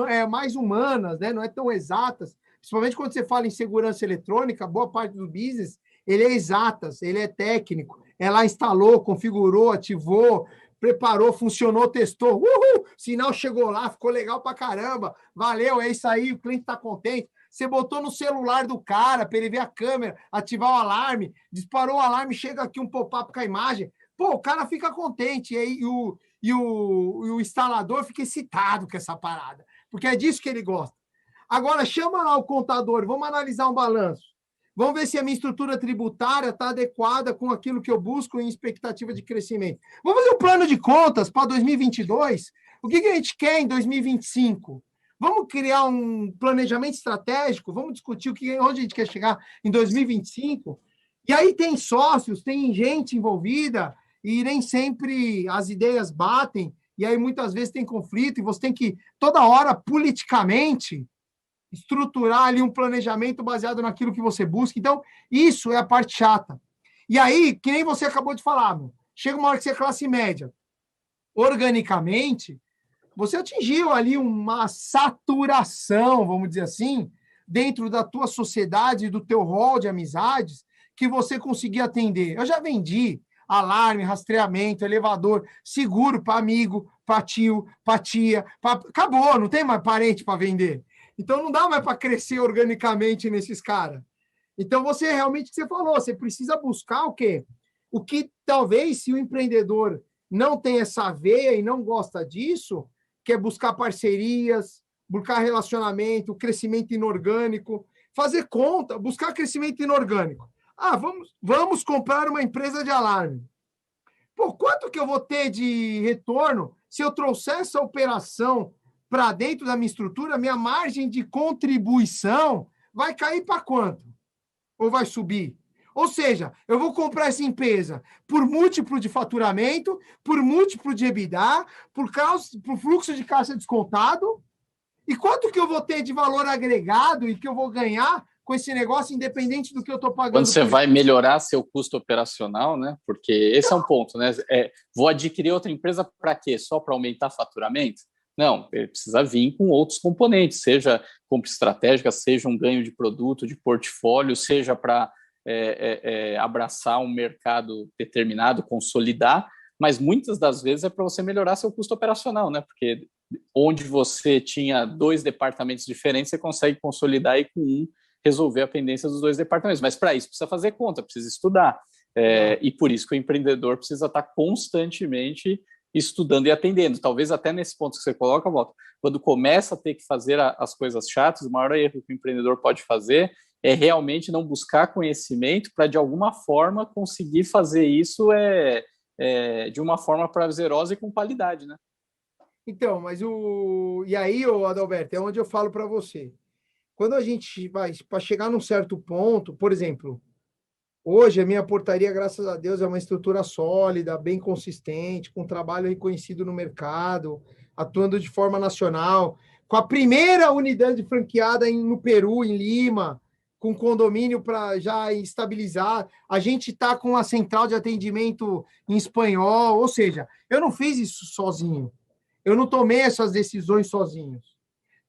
é mais humanas, né? Não é tão exatas. Principalmente quando você fala em segurança eletrônica, boa parte do business, ele é exatas, ele é técnico. Ela instalou, configurou, ativou, preparou, funcionou, testou. Uhul! Sinal chegou lá, ficou legal pra caramba. Valeu, é isso aí, o cliente tá contente. Você botou no celular do cara para ele ver a câmera, ativar o alarme, disparou o alarme, chega aqui um pop-up com a imagem. Pô, o cara fica contente e o instalador fica excitado com essa parada, porque é disso que ele gosta. Agora, chama lá o contador, vamos analisar um balanço. Vamos ver se a minha estrutura tributária está adequada com aquilo que eu busco em expectativa de crescimento. Vamos fazer um plano de contas para 2022? O que a gente quer em 2025? Vamos criar um planejamento estratégico? Vamos discutir onde a gente quer chegar em 2025? E aí tem sócios, tem gente envolvida, e nem sempre as ideias batem, e aí muitas vezes tem conflito, e você tem que, toda hora, politicamente, estruturar ali um planejamento baseado naquilo que você busca. Então, isso é a parte chata. E aí, que nem você acabou de falar, chega uma hora que você é classe média. Organicamente, você atingiu ali uma saturação, vamos dizer assim, dentro da tua sociedade, do teu rol de amizades, que você conseguia atender. Eu já vendi alarme, rastreamento, elevador, seguro para amigo, para tio, para tia. Acabou, não tem mais parente para vender. Então, não dá mais para crescer organicamente nesses caras. Então, você realmente, você falou, você precisa buscar o quê? O que talvez, se o empreendedor não tem essa veia e não gosta disso, que é buscar parcerias, buscar relacionamento, crescimento inorgânico, fazer conta, buscar crescimento inorgânico. Ah, vamos comprar uma empresa de alarme. Pô, quanto que eu vou ter de retorno se eu trouxer essa operação para dentro da minha estrutura? Minha margem de contribuição vai cair para quanto? Ou vai subir? Ou seja, eu vou comprar essa empresa por múltiplo de faturamento, por múltiplo de EBITDA, por fluxo de caixa descontado. E quanto que eu vou ter de valor agregado e que eu vou ganhar com esse negócio, independente do que eu estou pagando? Quando você vai melhorar seu custo operacional, né? Porque esse é um ponto, né? Vou adquirir outra empresa para quê? Só para aumentar faturamento? Não, ele precisa vir com outros componentes, seja compra estratégica, seja um ganho de produto, de portfólio, seja para abraçar um mercado determinado, consolidar, mas muitas das vezes é para você melhorar seu custo operacional, né? Porque onde você tinha 2 departamentos diferentes, você consegue consolidar e com um resolver a pendência dos 2 departamentos. Mas para isso precisa fazer conta, precisa estudar. E por isso que o empreendedor precisa estar constantemente estudando e atendendo. Talvez até nesse ponto que você coloca, Walter, quando começa a ter que fazer as coisas chatas, o maior erro que o empreendedor pode fazer é realmente não buscar conhecimento para, de alguma forma, conseguir fazer isso de uma forma prazerosa e com qualidade, né? Então, e aí, Adalberto, é onde eu falo para você. Quando a gente vai para chegar num certo ponto, por exemplo, hoje a minha portaria, graças a Deus, é uma estrutura sólida, bem consistente, com trabalho reconhecido no mercado, atuando de forma nacional, com a primeira unidade franqueada no Peru, em Lima, com condomínio para já estabilizar. A gente está com a central de atendimento em espanhol, ou seja, eu não fiz isso sozinho. Eu não tomei essas decisões sozinho.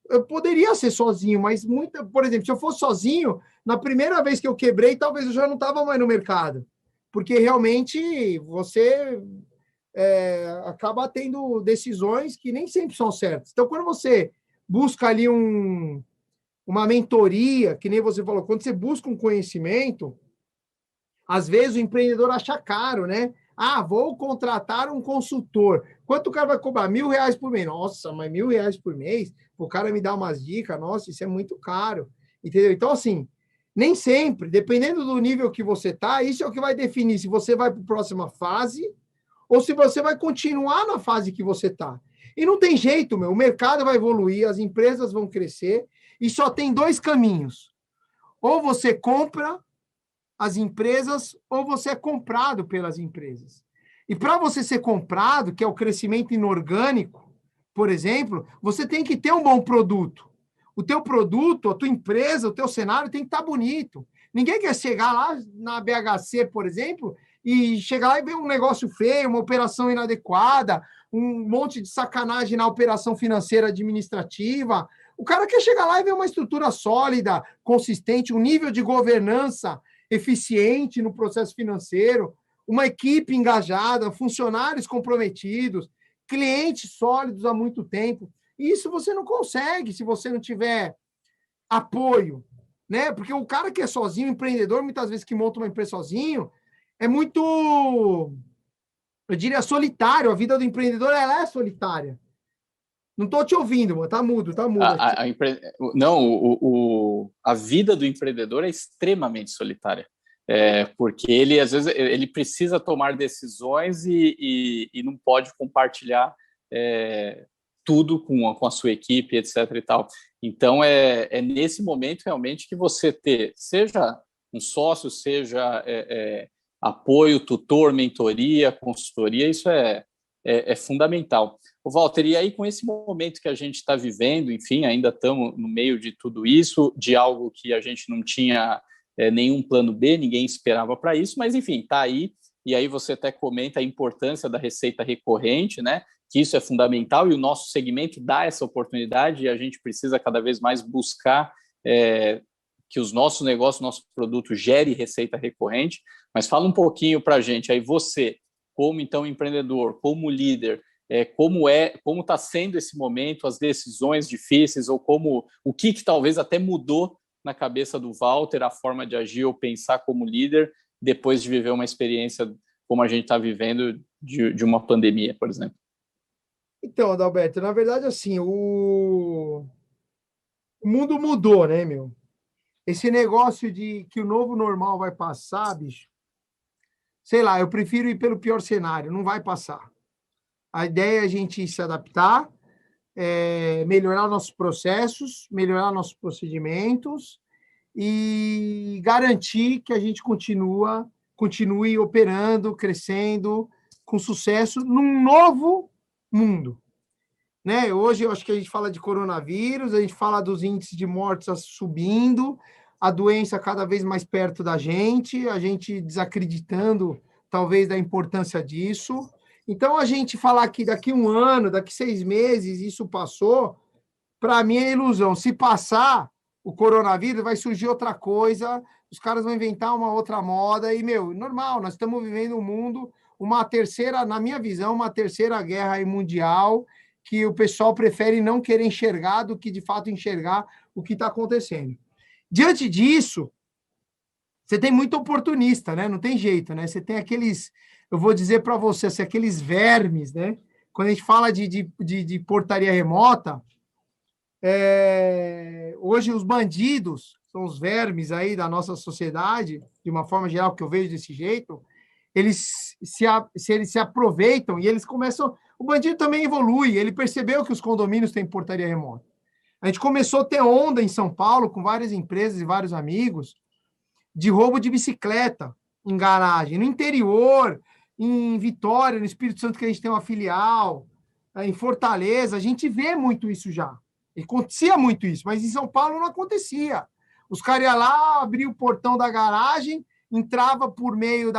Eu poderia ser sozinho, mas por exemplo, se eu fosse sozinho, na primeira vez que eu quebrei, talvez eu já não estava mais no mercado, porque realmente você acaba tendo decisões que nem sempre são certas. Então, quando você busca ali uma mentoria, que nem você falou, quando você busca um conhecimento, às vezes o empreendedor acha caro, né? Ah, vou contratar um consultor. Quanto o cara vai cobrar? R$1.000 por mês. Nossa, mas R$1.000 por mês? O cara me dá umas dicas. Nossa, isso é muito caro. Entendeu? Então, assim, nem sempre, dependendo do nível que você está, isso é o que vai definir se você vai para a próxima fase ou se você vai continuar na fase que você está. E não tem jeito, o mercado vai evoluir, as empresas vão crescer e só tem 2 caminhos. Ou você compra as empresas ou você é comprado pelas empresas. E para você ser comprado, que é o crescimento inorgânico, por exemplo, você tem que ter um bom produto. O teu produto, a tua empresa, o teu cenário tem que estar bonito. Ninguém quer chegar lá na BHC, por exemplo, e chegar lá e ver um negócio feio, uma operação inadequada, um monte de sacanagem na operação financeira administrativa. O cara quer chegar lá e ver uma estrutura sólida, consistente, um nível de governança eficiente no processo financeiro, uma equipe engajada, funcionários comprometidos, clientes sólidos há muito tempo. Isso você não consegue se você não tiver apoio, né? Porque o cara que é sozinho, empreendedor, muitas vezes que monta uma empresa sozinho, é muito, eu diria, solitário. A vida do empreendedor, ela é solitária. Não estou te ouvindo, mano. Tá mudo, tá mudo. Não, a vida do empreendedor é extremamente solitária. Porque ele, às vezes, ele precisa tomar decisões e não pode compartilhar tudo com a sua equipe, etc. e tal. Então, é nesse momento, realmente, que você ter, seja um sócio, seja apoio, tutor, mentoria, consultoria, isso é fundamental. O Walter, e aí com esse momento que a gente está vivendo, enfim, ainda estamos no meio de tudo isso, de algo que a gente não tinha nenhum plano B, ninguém esperava para isso, mas enfim, está aí, e aí você até comenta a importância da receita recorrente, né? Que isso é fundamental e o nosso segmento dá essa oportunidade e a gente precisa cada vez mais buscar que os nossos negócios, nosso produto gere receita recorrente, mas fala um pouquinho para a gente, aí você, como então empreendedor, como líder, como está sendo esse momento, as decisões difíceis, ou o que talvez até mudou na cabeça do Walter, a forma de agir ou pensar como líder, depois de viver uma experiência como a gente está vivendo de uma pandemia, por exemplo. Então, Adalberto, na verdade, assim, o mundo mudou, né, meu? Esse negócio de que o novo normal vai passar, bicho, sei lá, eu prefiro ir pelo pior cenário, não vai passar. A ideia é a gente se adaptar, melhorar nossos processos, melhorar nossos procedimentos e garantir que a gente continue operando, crescendo, com sucesso, num novo mundo. Né? Hoje, eu acho que a gente fala de coronavírus, a gente fala dos índices de mortes subindo, a doença cada vez mais perto da gente, a gente desacreditando, talvez, da importância disso. Então, a gente falar que daqui 1 ano, daqui 6 meses, isso passou, para mim é ilusão. Se passar o coronavírus, vai surgir outra coisa, os caras vão inventar uma outra moda, e, normal, nós estamos vivendo um mundo, uma terceira, na minha visão, uma terceira guerra mundial, que o pessoal prefere não querer enxergar do que, de fato, enxergar o que está acontecendo. Diante disso, você tem muito oportunista, né? Não tem jeito, né? Você tem aqueles, eu vou dizer para você, assim, aqueles vermes, né? Quando a gente fala de portaria remota, hoje os bandidos são os vermes aí da nossa sociedade, de uma forma geral que eu vejo desse jeito, eles se aproveitam e eles começam... O bandido também evolui, ele percebeu que os condomínios têm portaria remota. A gente começou a ter onda em São Paulo, com várias empresas e vários amigos, de roubo de bicicleta em garagem. No interior, em Vitória, no Espírito Santo, que a gente tem uma filial, em Fortaleza, a gente vê muito isso já. E acontecia muito isso, mas em São Paulo não acontecia. Os caras iam lá, abriam o portão da garagem, entrava por meio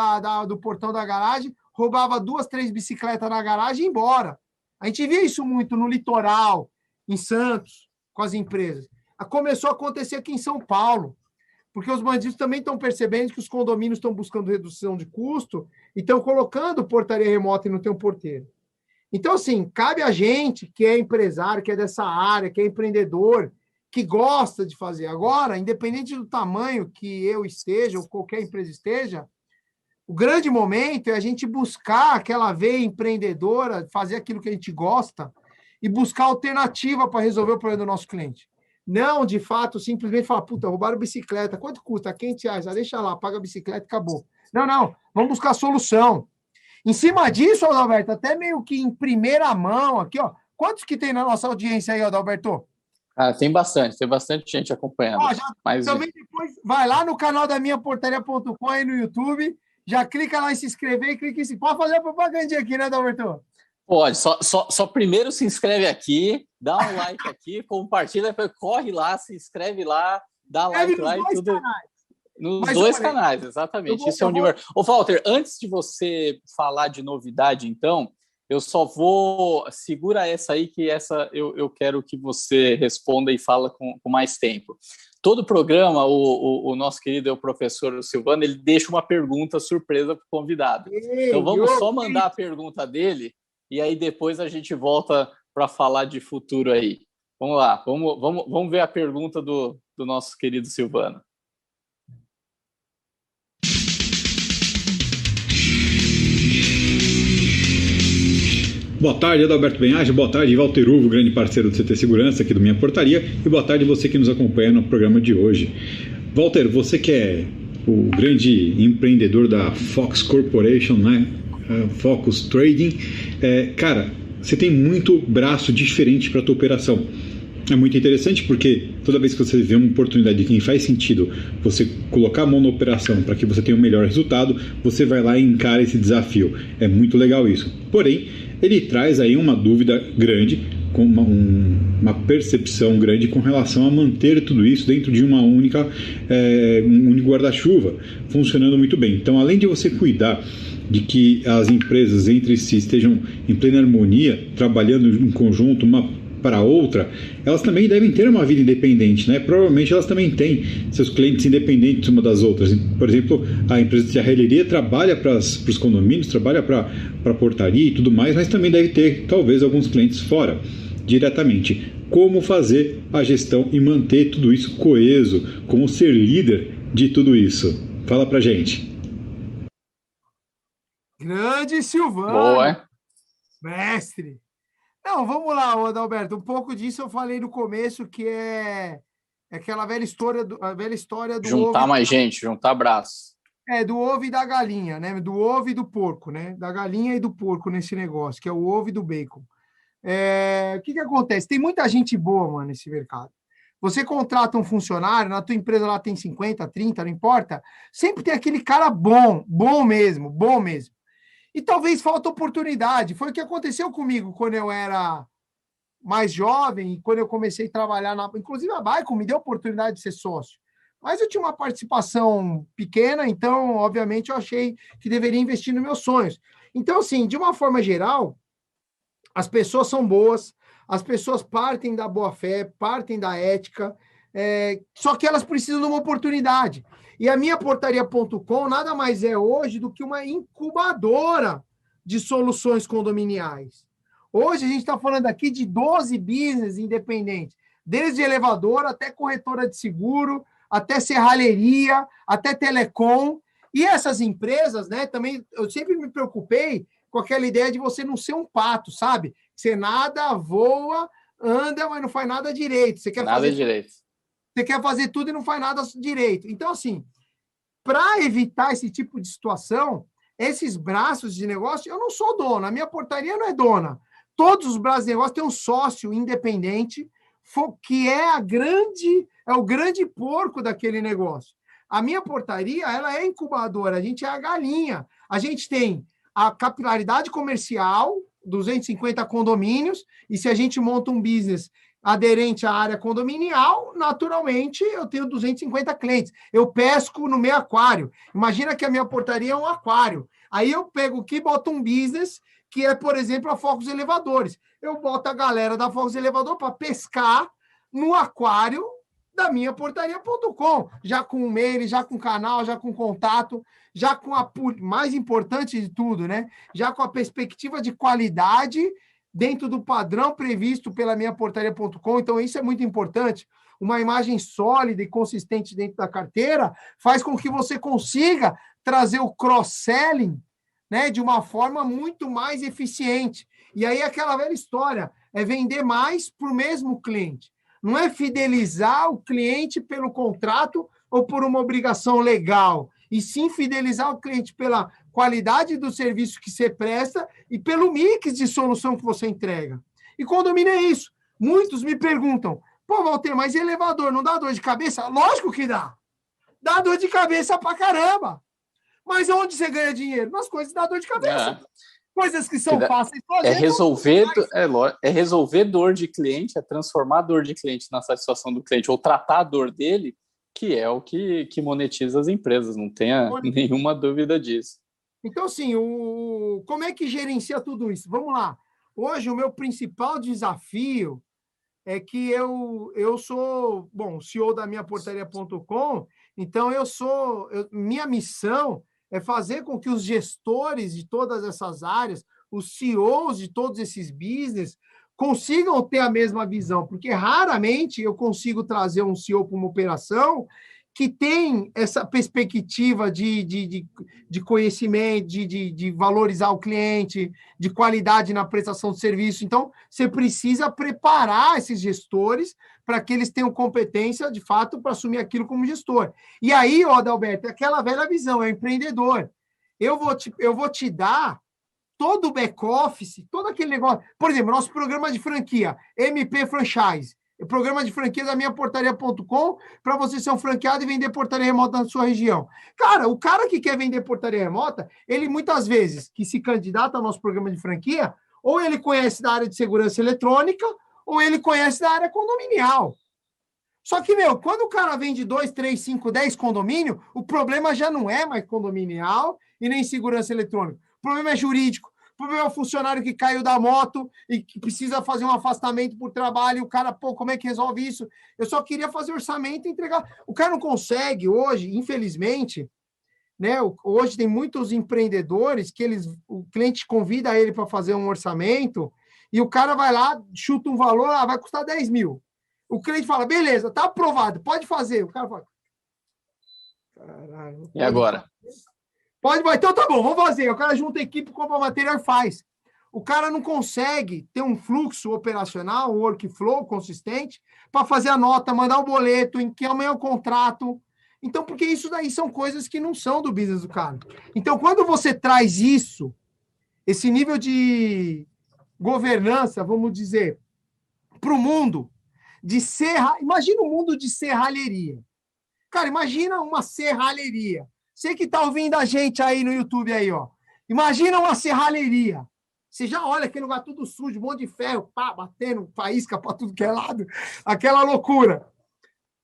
do portão da garagem, roubava 2, 3 bicicletas na garagem e ia embora. A gente via isso muito no litoral, em Santos, com as empresas. Começou a acontecer aqui em São Paulo, porque os bandidos também estão percebendo que os condomínios estão buscando redução de custo e estão colocando portaria remota e não tem um porteiro. Então, assim, cabe a gente que é empresário, que é dessa área, que é empreendedor, que gosta de fazer. Agora, independente do tamanho que eu esteja ou qualquer empresa esteja, o grande momento é a gente buscar aquela veia empreendedora, fazer aquilo que a gente gosta e buscar alternativa para resolver o problema do nosso cliente. Não, de fato, simplesmente falar, puta, roubaram bicicleta, quanto custa? R$500, deixa lá, paga a bicicleta e acabou. Não, vamos buscar solução. Em cima disso, Adalberto, até meio que em primeira mão aqui, ó, quantos que tem na nossa audiência aí, Adalberto? Tem bastante gente acompanhando. Também depois vai lá no canal da minhaportaria.com aí no YouTube Já clica lá em se inscrever e clica em se... Pode fazer a propaganda aqui, né, Adalberto? Pode, só primeiro se inscreve aqui, dá um like aqui, compartilha, depois corre lá, se inscreve lá, dá like lá e tudo. Nos dois canais, exatamente. Isso é um nível. Ô, Walter, antes de você falar de novidade, então, eu só vou. Segura essa aí, que essa eu quero que você responda e fala com mais tempo. Todo programa, o nosso querido o professor Silvano, ele deixa uma pergunta surpresa para o convidado. Então, vamos só mandar a pergunta dele e aí depois a gente volta para falar de futuro aí. Vamos lá, vamos ver a pergunta do nosso querido Silvano. Boa tarde, Adalberto Benhaja. Boa tarde, Walter Uvo, grande parceiro do CT Segurança aqui do Minha Portaria. E boa tarde você que nos acompanha no programa de hoje. Walter, você que é o grande empreendedor da Fox Corporation, né? Focus Trading. Cara, você tem muito braço diferente para a tua operação. É muito interessante porque toda vez que você vê uma oportunidade que faz sentido você colocar a mão na operação para que você tenha o melhor resultado, você vai lá e encara esse desafio. É muito legal isso. Porém, ele traz aí uma dúvida grande, com uma percepção grande com relação a manter tudo isso dentro de um único guarda-chuva, funcionando muito bem. Então, além de você cuidar de que as empresas entre si estejam em plena harmonia, trabalhando em conjunto, uma para outra, elas também devem ter uma vida independente, né? Provavelmente elas também têm seus clientes independentes uma das outras. Por exemplo, a empresa de serralheria trabalha para os condomínios, trabalha para a portaria e tudo mais, mas também deve ter, talvez, alguns clientes fora, diretamente. Como fazer a gestão e manter tudo isso coeso? Como ser líder de tudo isso? Fala pra gente. Grande Silvano! Boa, hein? Mestre! Não, vamos lá, Adalberto. Um pouco disso eu falei no começo, que é aquela velha história do juntar ovo. Mais gente, juntar braço. Do ovo e da galinha, né? Do ovo e do porco, né? Da galinha e do porco nesse negócio, que é o ovo e do bacon. O que acontece? Tem muita gente boa, mano, nesse mercado. Você contrata um funcionário, na tua empresa lá tem 50, 30, não importa. Sempre tem aquele cara bom mesmo. E talvez falta oportunidade. Foi o que aconteceu comigo quando eu era mais jovem e quando eu comecei a trabalhar inclusive a Bacon me deu a oportunidade de ser sócio. Mas eu tinha uma participação pequena, então, obviamente, eu achei que deveria investir nos meus sonhos. Então, assim, de uma forma geral, as pessoas são boas, as pessoas partem da boa-fé, partem da ética, só que elas precisam de uma oportunidade. E a minha portaria.com nada mais é hoje do que uma incubadora de soluções condominiais. Hoje a gente está falando aqui de 12 business independentes, desde elevador até corretora de seguro, até serralheria, até telecom. E essas empresas, né, também eu sempre me preocupei com aquela ideia de você não ser um pato, sabe? Você nada, voa, anda, mas não faz nada direito. Você quer nada direito. Você quer fazer tudo e não faz nada direito. Então, assim, para evitar esse tipo de situação, esses braços de negócio, eu não sou dono, a minha portaria não é dona. Todos os braços de negócio têm um sócio independente, que é o grande porco daquele negócio. A minha portaria, ela é incubadora, a gente é a galinha. A gente tem a capilaridade comercial, 250 condomínios, e se a gente monta um business aderente à área condominial, naturalmente eu tenho 250 clientes. Eu pesco no meu aquário. Imagina que a minha portaria é um aquário. Aí eu pego aqui e boto um business que é, por exemplo, a Focus Elevadores. Eu boto a galera da Focus Elevador para pescar no aquário da minha portaria.com, já com e-mail, já com canal, já com contato, já com a mais importante de tudo, né? Já com a perspectiva de qualidade dentro do padrão previsto pela minha portaria.com. Então, isso é muito importante. Uma imagem sólida e consistente dentro da carteira faz com que você consiga trazer o cross-selling, né, de uma forma muito mais eficiente. E aí, aquela velha história, é vender mais para o mesmo cliente. Não é fidelizar o cliente pelo contrato ou por uma obrigação legal, e sim fidelizar o cliente pela qualidade do serviço que você presta e pelo mix de solução que você entrega. E condomínio é isso. Muitos me perguntam, pô, Walter, mas elevador não dá dor de cabeça? Lógico que dá. Dá dor de cabeça pra caramba. Mas onde você ganha dinheiro? Nas coisas que dá dor de cabeça. Coisas que são fáceis de fazer. É resolver dor de cliente, é transformar a dor de cliente na satisfação do cliente, ou tratar a dor dele, que é o que monetiza as empresas, não tenha nenhuma dúvida disso. Então, assim, como é que gerencia tudo isso? Vamos lá. Hoje, o meu principal desafio é que eu sou, CEO da minhaportaria.com, então minha missão é fazer com que os gestores de todas essas áreas, os CEOs de todos esses business, consigam ter a mesma visão, porque raramente eu consigo trazer um CEO para uma operação que tem essa perspectiva de conhecimento, de valorizar o cliente, de qualidade na prestação de serviço. Então, você precisa preparar esses gestores para que eles tenham competência, de fato, para assumir aquilo como gestor. E aí, Adalberto, é aquela velha visão, é o empreendedor. Eu vou te dar todo o back-office, todo aquele negócio. Por exemplo, nosso programa de franquia, MP Franchise. O programa de franquia da minhaportaria.com para você ser um franqueado e vender portaria remota na sua região. Cara, o cara que quer vender portaria remota, ele muitas vezes que se candidata ao nosso programa de franquia, ou ele conhece da área de segurança eletrônica, ou ele conhece da área condominial. Só que, quando o cara vende 2, 3, 5, 10 condomínio, o problema já não é mais condominial e nem segurança eletrônica. O problema é jurídico. O problema é o funcionário que caiu da moto e que precisa fazer um afastamento por trabalho. E o cara, como é que resolve isso? Eu só queria fazer orçamento e entregar. O cara não consegue hoje, infelizmente, né? Hoje tem muitos empreendedores que o cliente convida ele para fazer um orçamento e o cara vai lá, chuta um valor, vai custar 10 mil. O cliente fala, beleza, tá aprovado, pode fazer. O cara fala, caralho. E agora? Pode, então tá bom, vamos fazer. O cara junta a equipe, compra material e faz. O cara não consegue ter um fluxo operacional, um workflow consistente para fazer a nota, mandar o boleto, em que amanhã é o contrato. Então, porque isso daí são coisas que não são do business do cara. Então, quando você traz isso, esse nível de governança, vamos dizer, para o mundo de imagina um mundo de serralheria. Cara, imagina uma serralheria. Você que está ouvindo a gente aí no YouTube aí, ó. Imagina uma serralheria. Você já olha aquele lugar tudo sujo, um monte de ferro, pá, batendo, faísca para tudo que é lado. Aquela loucura.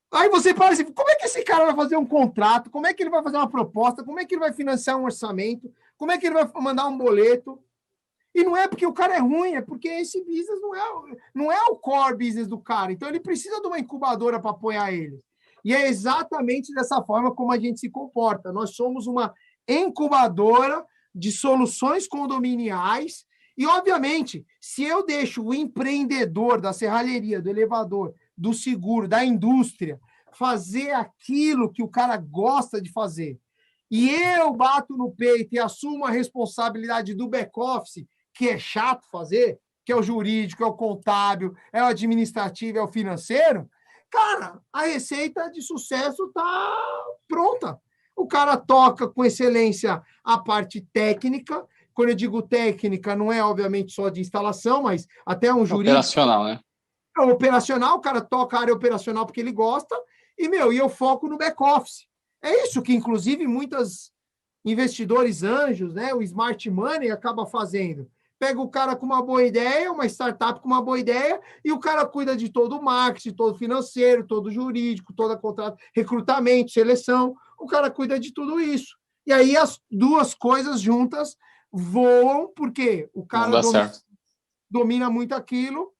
Aí você fala assim, como é que esse cara vai fazer um contrato? Como é que ele vai fazer uma proposta? Como é que ele vai financiar um orçamento? Como é que ele vai mandar um boleto? E não é porque o cara é ruim, é porque esse business não é o core business do cara. Então, ele precisa de uma incubadora para apoiar ele. E é exatamente dessa forma como a gente se comporta. Nós somos uma incubadora de soluções condominiais e, obviamente, se eu deixo o empreendedor da serralheria, do elevador, do seguro, da indústria, fazer aquilo que o cara gosta de fazer, e eu bato no peito e assumo a responsabilidade do back-office, que é chato fazer, que é o jurídico, é o contábil, é o administrativo, é o financeiro, cara, a receita de sucesso está pronta. O cara toca com excelência a parte técnica. Quando eu digo técnica, não é, obviamente, só de instalação, mas até um jurídico. Operacional, né? É operacional, o cara toca a área operacional porque ele gosta, e eu foco no back-office. É isso que, inclusive, muitos investidores anjos, né, o smart money acaba fazendo. Pega o cara com uma boa ideia, uma startup com uma boa ideia, e o cara cuida de todo o marketing, todo o financeiro, todo o jurídico, todo o contrato, recrutamento, seleção. O cara cuida de tudo isso. E aí as duas coisas juntas voam, porque o cara domina muito aquilo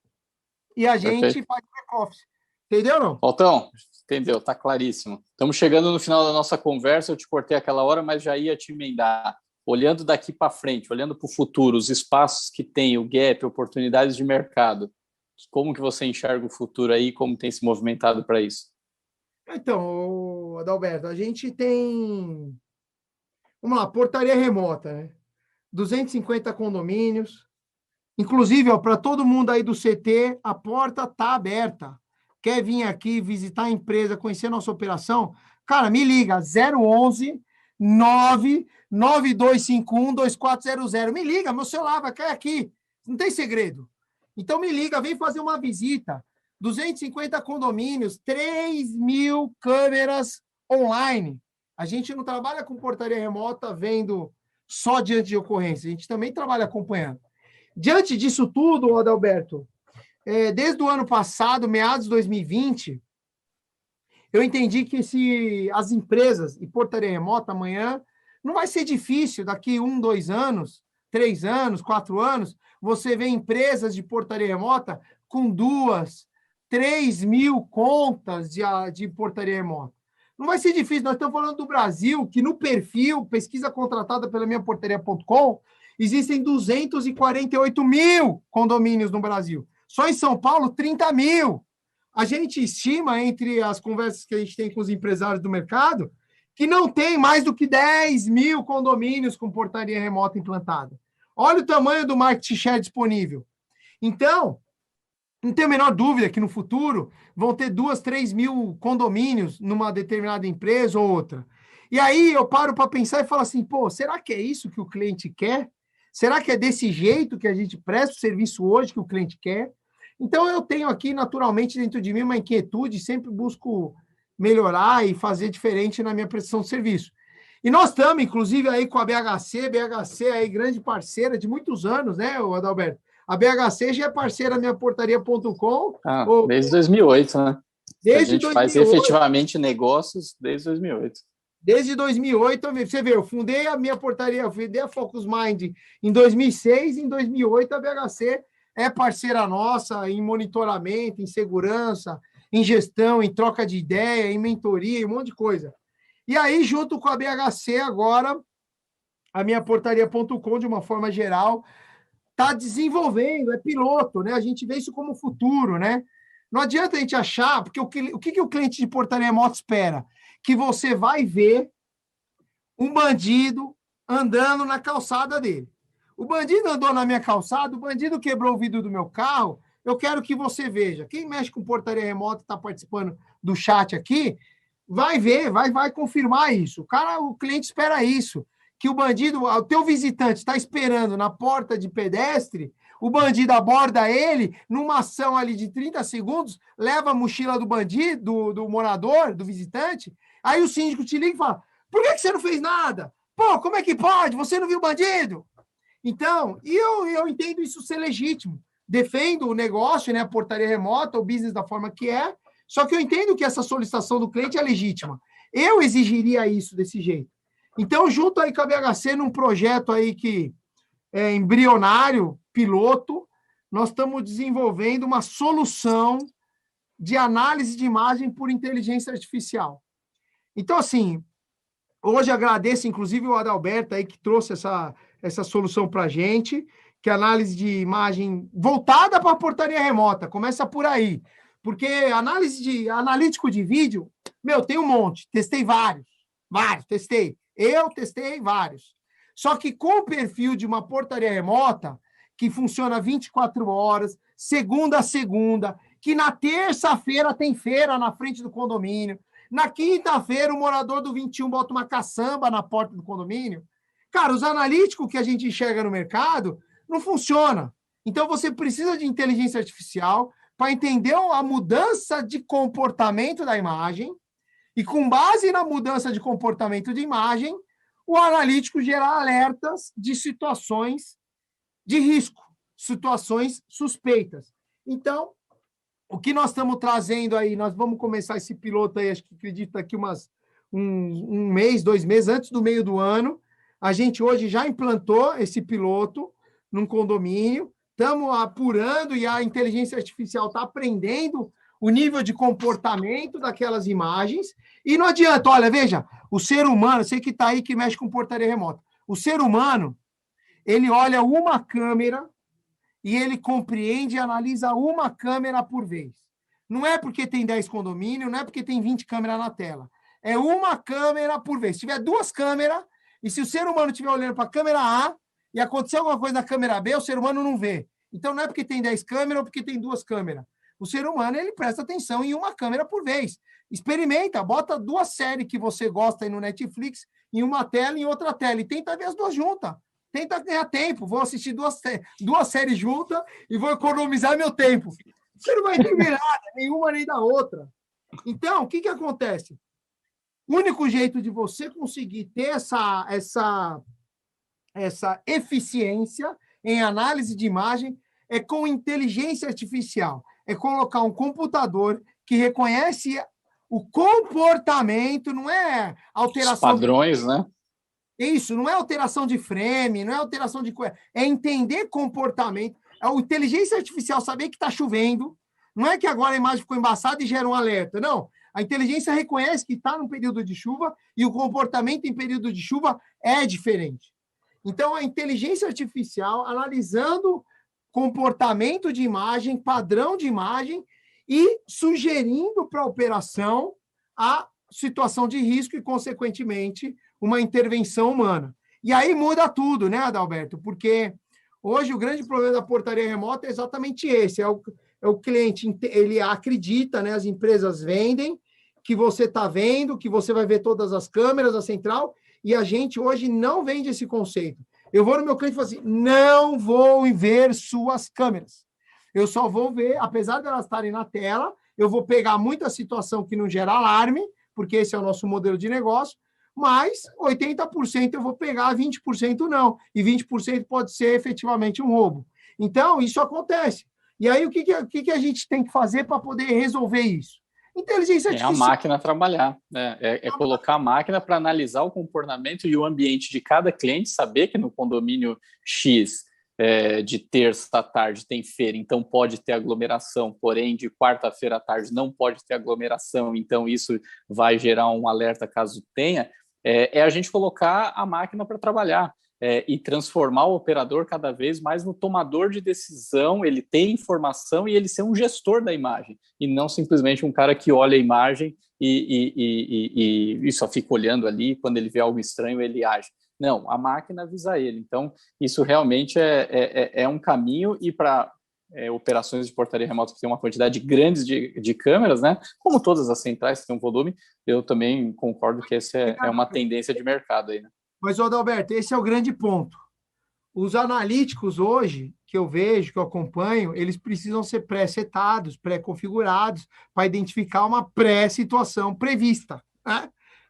e a gente faz back-office. Entendeu, não? Altão, entendeu, tá claríssimo. Estamos chegando no final da nossa conversa, eu te cortei aquela hora, mas já ia te emendar. Olhando daqui para frente, olhando para o futuro, os espaços que tem, o gap, oportunidades de mercado, como que você enxerga o futuro aí, como tem se movimentado para isso? Então, Adalberto, a gente tem, vamos lá, portaria remota, né? 250 condomínios, inclusive, para todo mundo aí do CT, a porta está aberta. Quer vir aqui visitar a empresa, conhecer a nossa operação? Cara, me liga, 011 99251-2400. Me liga, meu celular vai cair aqui. Não tem segredo. Então, me liga, vem fazer uma visita. 250 condomínios, 3.000 câmeras online. A gente não trabalha com portaria remota vendo só diante de ocorrência, a gente também trabalha acompanhando. Diante disso tudo, Adalberto, desde o ano passado, meados de 2020, eu entendi que as empresas e portaria remota amanhã não vai ser difícil, daqui 1, 2 anos, 3 anos, 4 anos, você vê empresas de portaria remota com 2, 3 mil contas de portaria remota. Não vai ser difícil, nós estamos falando do Brasil, que no perfil, pesquisa contratada pela minhaportaria.com, existem 248 mil condomínios no Brasil. Só em São Paulo, 30 mil. A gente estima, entre as conversas que a gente tem com os empresários do mercado, que não tem mais do que 10 mil condomínios com portaria remota implantada. Olha o tamanho do market share disponível. Então, não tenho a menor dúvida que no futuro vão ter 2, 3 mil condomínios numa determinada empresa ou outra. E aí eu paro para pensar e falo assim, pô, será que é isso que o cliente quer? Será que é desse jeito que a gente presta o serviço hoje que o cliente quer? Então, eu tenho aqui, naturalmente, dentro de mim, uma inquietude, sempre busco melhorar e fazer diferente na minha prestação de serviço. E nós estamos, inclusive, aí com a BHC aí, grande parceira de muitos anos, né, Adalberto? A BHC já é parceira da minhaportaria.com. Desde 2008, né? Desde a gente 2008. Faz efetivamente negócios desde 2008. Desde 2008, você vê, eu fundei a minha portaria, eu fundei a Focus Mind em 2006, em 2008 a BHC é parceira nossa em monitoramento, em segurança, em gestão, em troca de ideia, em mentoria, em um monte de coisa. E aí, junto com a BHC, agora, a minhaportaria.com, de uma forma geral, está desenvolvendo, é piloto, né? A gente vê isso como futuro, né? Não adianta a gente achar, porque o que o cliente de portaria remota espera? Que você vai ver um bandido andando na calçada dele. O bandido andou na minha calçada, o bandido quebrou o vidro do meu carro, eu quero que você veja. Quem mexe com portaria remota, está participando do chat aqui, vai ver, vai confirmar isso. O cliente espera isso, que o bandido, o teu visitante está esperando na porta de pedestre, o bandido aborda ele, numa ação ali de 30 segundos, leva a mochila do bandido, do morador, do visitante, aí o síndico te liga e fala, por que você não fez nada? Pô, como é que pode? Você não viu o bandido? Então, eu entendo isso ser legítimo. Defendo o negócio, né, a portaria remota, o business da forma que é, só que eu entendo que essa solicitação do cliente é legítima. Eu exigiria isso desse jeito. Então, junto aí com a BHC, num projeto aí que é embrionário, piloto, nós estamos desenvolvendo uma solução de análise de imagem por inteligência artificial. Então, assim, hoje agradeço, inclusive, o Adalberto aí que trouxe essa solução para a gente, que é análise de imagem voltada para a portaria remota, começa por aí. Porque analítico de vídeo, tem um monte, testei vários, testei. Eu testei vários. Só que com o perfil de uma portaria remota, que funciona 24 horas, segunda a segunda, que na terça-feira tem feira na frente do condomínio, na quinta-feira o morador do 21 bota uma caçamba na porta do condomínio. Cara, os analíticos que a gente enxerga no mercado não funciona. Então, você precisa de inteligência artificial para entender a mudança de comportamento da imagem e, com base na mudança de comportamento de imagem, o analítico gerar alertas de situações de risco, situações suspeitas. Então, o que nós estamos trazendo aí, nós vamos começar esse piloto aí, acredito daqui um mês, 2 meses, antes do meio do ano. A gente hoje já implantou esse piloto num condomínio, estamos apurando e a inteligência artificial está aprendendo o nível de comportamento daquelas imagens, e não adianta, olha, veja, o ser humano, sei que está aí que mexe com portaria remota, o ser humano, ele olha uma câmera e ele compreende e analisa uma câmera por vez. Não é porque tem 10 condomínios, não é porque tem 20 câmeras na tela, é uma câmera por vez. Se tiver 2 câmeras, e se o ser humano estiver olhando para a câmera A e acontecer alguma coisa na câmera B, o ser humano não vê. Então, não é porque tem 10 câmeras ou porque tem 2 câmeras. O ser humano, ele presta atenção em uma câmera por vez. Experimenta, bota 2 séries que você gosta aí no Netflix, em uma tela e em outra tela, e tenta ver as 2 juntas. Tenta ganhar tempo. Vou assistir 2 séries juntas e vou economizar meu tempo. Você não vai entender nada, nenhuma nem da outra. Então, o que acontece? O único jeito de você conseguir ter essa eficiência em análise de imagem é com inteligência artificial. É colocar um computador que reconhece o comportamento, não é alteração... Os padrões, né? Isso, não é alteração de frame, não é alteração de coisa, é entender comportamento. É a inteligência artificial saber que está chovendo, não é que agora a imagem ficou embaçada e gera um alerta, não. A inteligência reconhece que está num período de chuva e o comportamento em período de chuva é diferente. Então, a inteligência artificial analisando comportamento de imagem, padrão de imagem e sugerindo para a operação a situação de risco e, consequentemente, uma intervenção humana. E aí muda tudo, né, Adalberto? Porque hoje o grande problema da portaria remota é exatamente esse, é o cliente, ele acredita, né, as empresas vendem, que você está vendo, que você vai ver todas as câmeras, a central, e a gente hoje não vende esse conceito. Eu vou no meu cliente e falo assim, não vou ver suas câmeras. Eu só vou ver, apesar de elas estarem na tela, eu vou pegar muita situação que não gera alarme, porque esse é o nosso modelo de negócio, mas 80% eu vou pegar, 20% não. E 20% pode ser efetivamente um roubo. Então, isso acontece. E aí, o que a gente tem que fazer para poder resolver isso? Inteligência artificial. É a máquina trabalhar, né? É colocar a máquina para analisar o comportamento e o ambiente de cada cliente, saber que no condomínio X de terça à tarde tem feira, então pode ter aglomeração, porém de quarta-feira à tarde não pode ter aglomeração, então isso vai gerar um alerta caso tenha, a gente colocar a máquina para trabalhar. E transformar o operador cada vez mais no tomador de decisão, ele ter informação e ele ser um gestor da imagem, e não simplesmente um cara que olha a imagem e só fica olhando ali, quando ele vê algo estranho ele age. Não, a máquina avisa ele. Então, isso realmente é um caminho, e para operações de portaria remota que tem uma quantidade grande de câmeras, né? Como todas as centrais que tem um volume, eu também concordo que essa é uma tendência de mercado aí, né? Mas, Adalberto, esse é o grande ponto. Os analíticos hoje, que eu vejo, que eu acompanho, eles precisam ser pré-setados, pré-configurados, para identificar uma pré-situação prevista. Né?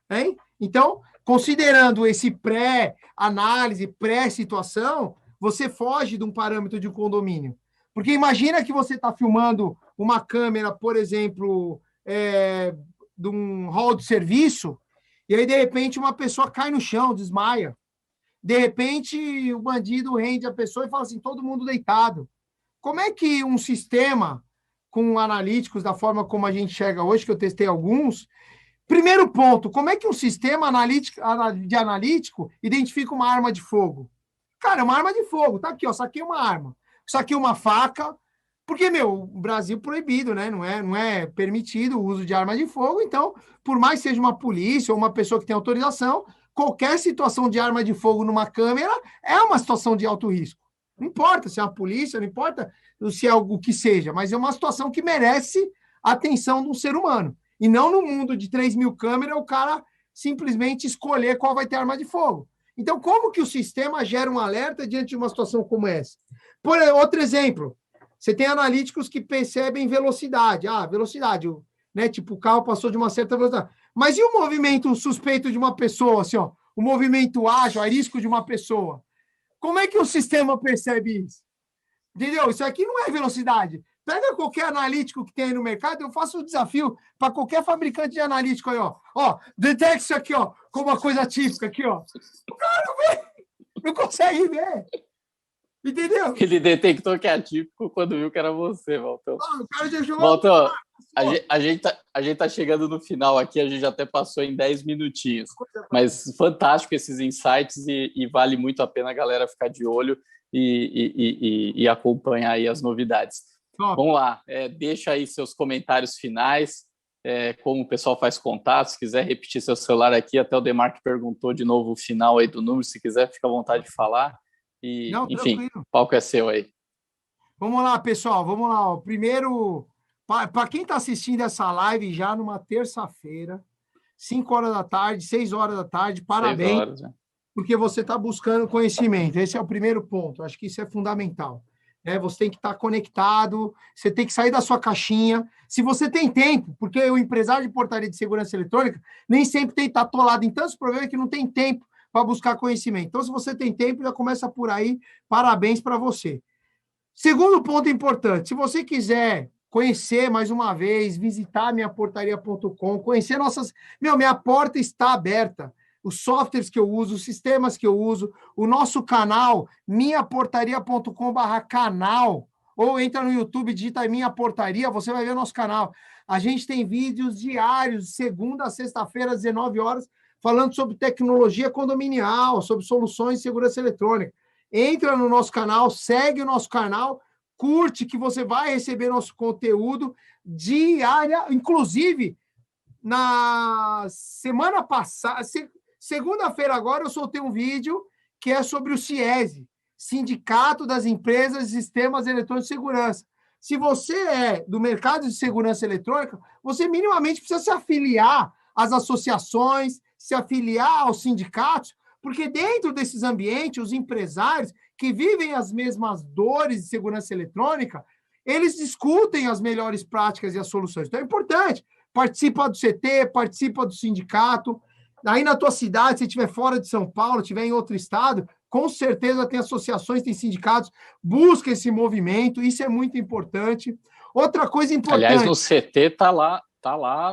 Hein? Então, considerando esse pré-análise, pré-situação, você foge de um parâmetro de condomínio. Porque imagina que você está filmando uma câmera, por exemplo, de um hall de serviço, e aí, de repente, uma pessoa cai no chão, desmaia. De repente, o bandido rende a pessoa e fala assim, todo mundo deitado. Como é que um sistema com analíticos, da forma como a gente chega hoje, que eu testei alguns, primeiro ponto, como é que um sistema analítico identifica uma arma de fogo? Cara, é uma arma de fogo. Tá aqui, ó, saquei uma arma. Saquei uma faca. Porque, o Brasil é proibido, né? Não é permitido o uso de arma de fogo. Então, por mais que seja uma polícia ou uma pessoa que tem autorização, qualquer situação de arma de fogo numa câmera é uma situação de alto risco. Não importa se é uma polícia, não importa se é algo que seja, mas é uma situação que merece a atenção de um ser humano. E não no mundo de 3.000 câmeras o cara simplesmente escolher qual vai ter arma de fogo. Então, como que o sistema gera um alerta diante de uma situação como essa? Outro exemplo. Você tem analíticos que percebem velocidade. Velocidade, né? Tipo, o carro passou de uma certa velocidade. Mas e o movimento suspeito de uma pessoa, assim, ó? O movimento ágil, arisco de uma pessoa? Como é que o sistema percebe isso? Entendeu? Isso aqui não é velocidade. Pega qualquer analítico que tem aí no mercado, eu faço o desafio para qualquer fabricante de analítico aí, ó. Ó, detecta isso aqui, ó, como uma coisa típica aqui, ó. O cara não vê, não consegue ver. Entendeu? Ele detectou que é atípico quando viu que era você, Valtão. O cara já jogou. Valtão, a gente tá chegando no final aqui, a gente até passou em 10 minutinhos. Mas fantástico esses insights e vale muito a pena a galera ficar de olho e acompanhar aí as novidades. Top. Vamos lá, deixa aí seus comentários finais, como o pessoal faz contato, se quiser repetir seu celular aqui, até o Demarque perguntou de novo o final aí do número, se quiser, fica à vontade de falar. E, não, enfim, tranquilo. o palco é seu aí. Vamos lá, pessoal, vamos lá. Ó. Primeiro, para quem está assistindo essa live já numa terça-feira, 5 horas da tarde, 6 horas da tarde, parabéns, 6 horas, porque você está buscando conhecimento. Esse é o primeiro ponto, acho que isso é fundamental. né? Você tem que estar conectado, você tem que sair da sua caixinha. Se você tem tempo, porque o empresário de portaria de segurança eletrônica nem sempre tem que estar atolado em tantos problemas que não tem tempo para buscar conhecimento. Então, se você tem tempo, já começa por aí. Parabéns para você. Segundo ponto importante, se você quiser conhecer mais uma vez, visitar minhaportaria.com, conhecer nossas... minha porta está aberta. Os softwares que eu uso, os sistemas que eu uso, o nosso canal, minhaportaria.com/canal, ou entra no YouTube, digita Minha Portaria, você vai ver o nosso canal. A gente tem vídeos diários, segunda a sexta-feira, às 19 horas, falando sobre tecnologia condominial, sobre soluções de segurança eletrônica. Entra no nosso canal, segue o nosso canal, curte que você vai receber nosso conteúdo diária, inclusive, na semana passada, segunda-feira agora, eu soltei um vídeo que é sobre o SIESE, Sindicato das Empresas de Sistemas Eletrônicos de Segurança. Se você é do mercado de segurança eletrônica, você minimamente precisa se afiliar às associações, se afiliar aos sindicatos, porque dentro desses ambientes, os empresários que vivem as mesmas dores de segurança eletrônica, eles discutem as melhores práticas e as soluções. Então é importante, participa do CT, participa do sindicato. Aí na tua cidade, se estiver fora de São Paulo, estiver em outro estado, com certeza tem associações, tem sindicatos, busca esse movimento, isso é muito importante. Outra coisa importante... Aliás, no CT tá lá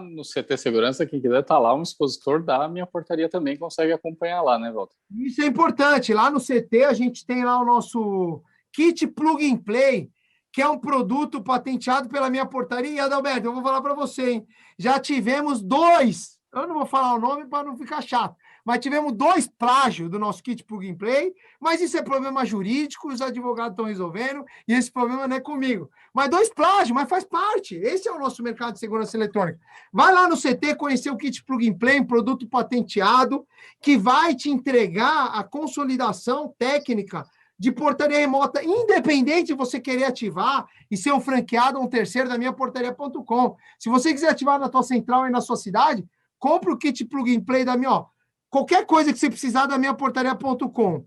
no CT Segurança, quem quiser tá lá, um expositor da Minha Portaria também consegue acompanhar lá, né, Walter? Isso é importante. Lá no CT a gente tem lá o nosso kit Plug and Play, que é um produto patenteado pela Minha Portaria. E, Adalberto, eu vou falar para você, hein? Já tivemos 2, eu não vou falar o nome para não ficar chato, mas tivemos 2 plágios do nosso kit Plug and Play, mas isso é problema jurídico, os advogados estão resolvendo, e esse problema não é comigo. Mas 2 plágios, mas faz parte. Esse é o nosso mercado de segurança eletrônica. Vai lá no CT conhecer o kit Plug and Play, um produto patenteado, que vai te entregar a consolidação técnica de portaria remota, independente de você querer ativar e ser um franqueado ou um terceiro da minhaportaria.com. Se você quiser ativar na tua central e na sua cidade, compra o kit Plug and Play da minha, ó. Qualquer coisa que você precisar da minhaportaria.com.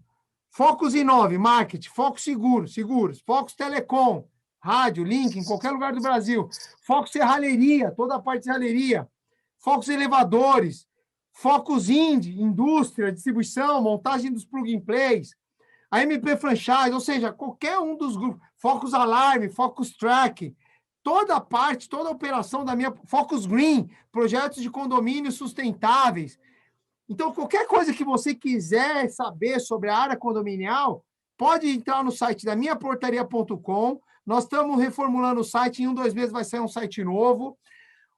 Focus Inove, marketing, Focus seguros, Focus Telecom, rádio, link, em qualquer lugar do Brasil. Focus Serralheria, toda a parte de serralheria. Focus Elevadores, Focus Indie, indústria, distribuição, montagem dos plug and plays. A MP Franchise, ou seja, qualquer um dos grupos. Focus Alarme, Focus Track, toda a parte, toda a operação da minha... Focus Green, projetos de condomínios sustentáveis. Então, qualquer coisa que você quiser saber sobre a área condominial, pode entrar no site da minhaportaria.com. Nós estamos reformulando o site, em 1, 2 meses vai sair um site novo.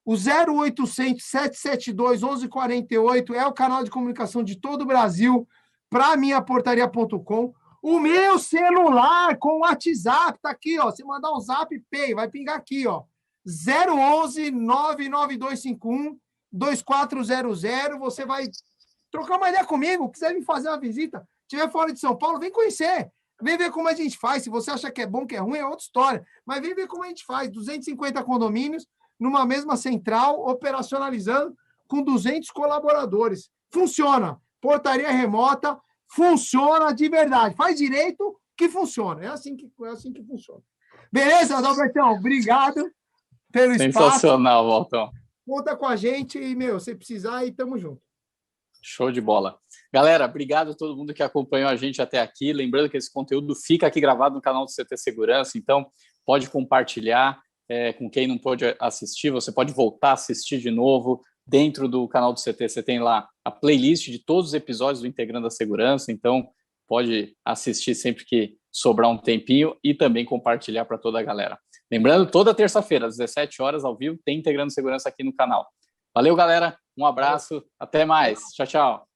O 0800 772 1148 é o canal de comunicação de todo o Brasil para minhaportaria.com. O meu celular com o WhatsApp está aqui, ó. Se mandar um zap, pay, vai pingar aqui, ó. 011 99251 2400. Você vai trocar uma ideia comigo, quiser vir fazer uma visita, estiver fora de São Paulo, vem conhecer. Vem ver como a gente faz. Se você acha que é bom, que é ruim, é outra história. Mas vem ver como a gente faz. 250 condomínios numa mesma central, operacionalizando com 200 colaboradores. Funciona. Portaria remota, funciona de verdade. Faz direito que funciona. É assim que funciona. Beleza, Adalbertão? Obrigado pelo espaço. Sensacional, Waltão. Conta com a gente e, se precisar, aí tamo junto. Show de bola. Galera, obrigado a todo mundo que acompanhou a gente até aqui. Lembrando que esse conteúdo fica aqui gravado no canal do CT Segurança, então pode compartilhar com quem não pôde assistir. Você pode voltar a assistir de novo. Dentro do canal do CT você tem lá a playlist de todos os episódios do Integrando a Segurança, então pode assistir sempre que sobrar um tempinho e também compartilhar para toda a galera. Lembrando, toda terça-feira, às 17 horas, ao vivo, tem Integrando Segurança aqui no canal. Valeu, galera. Um abraço. Até mais. Tchau, tchau.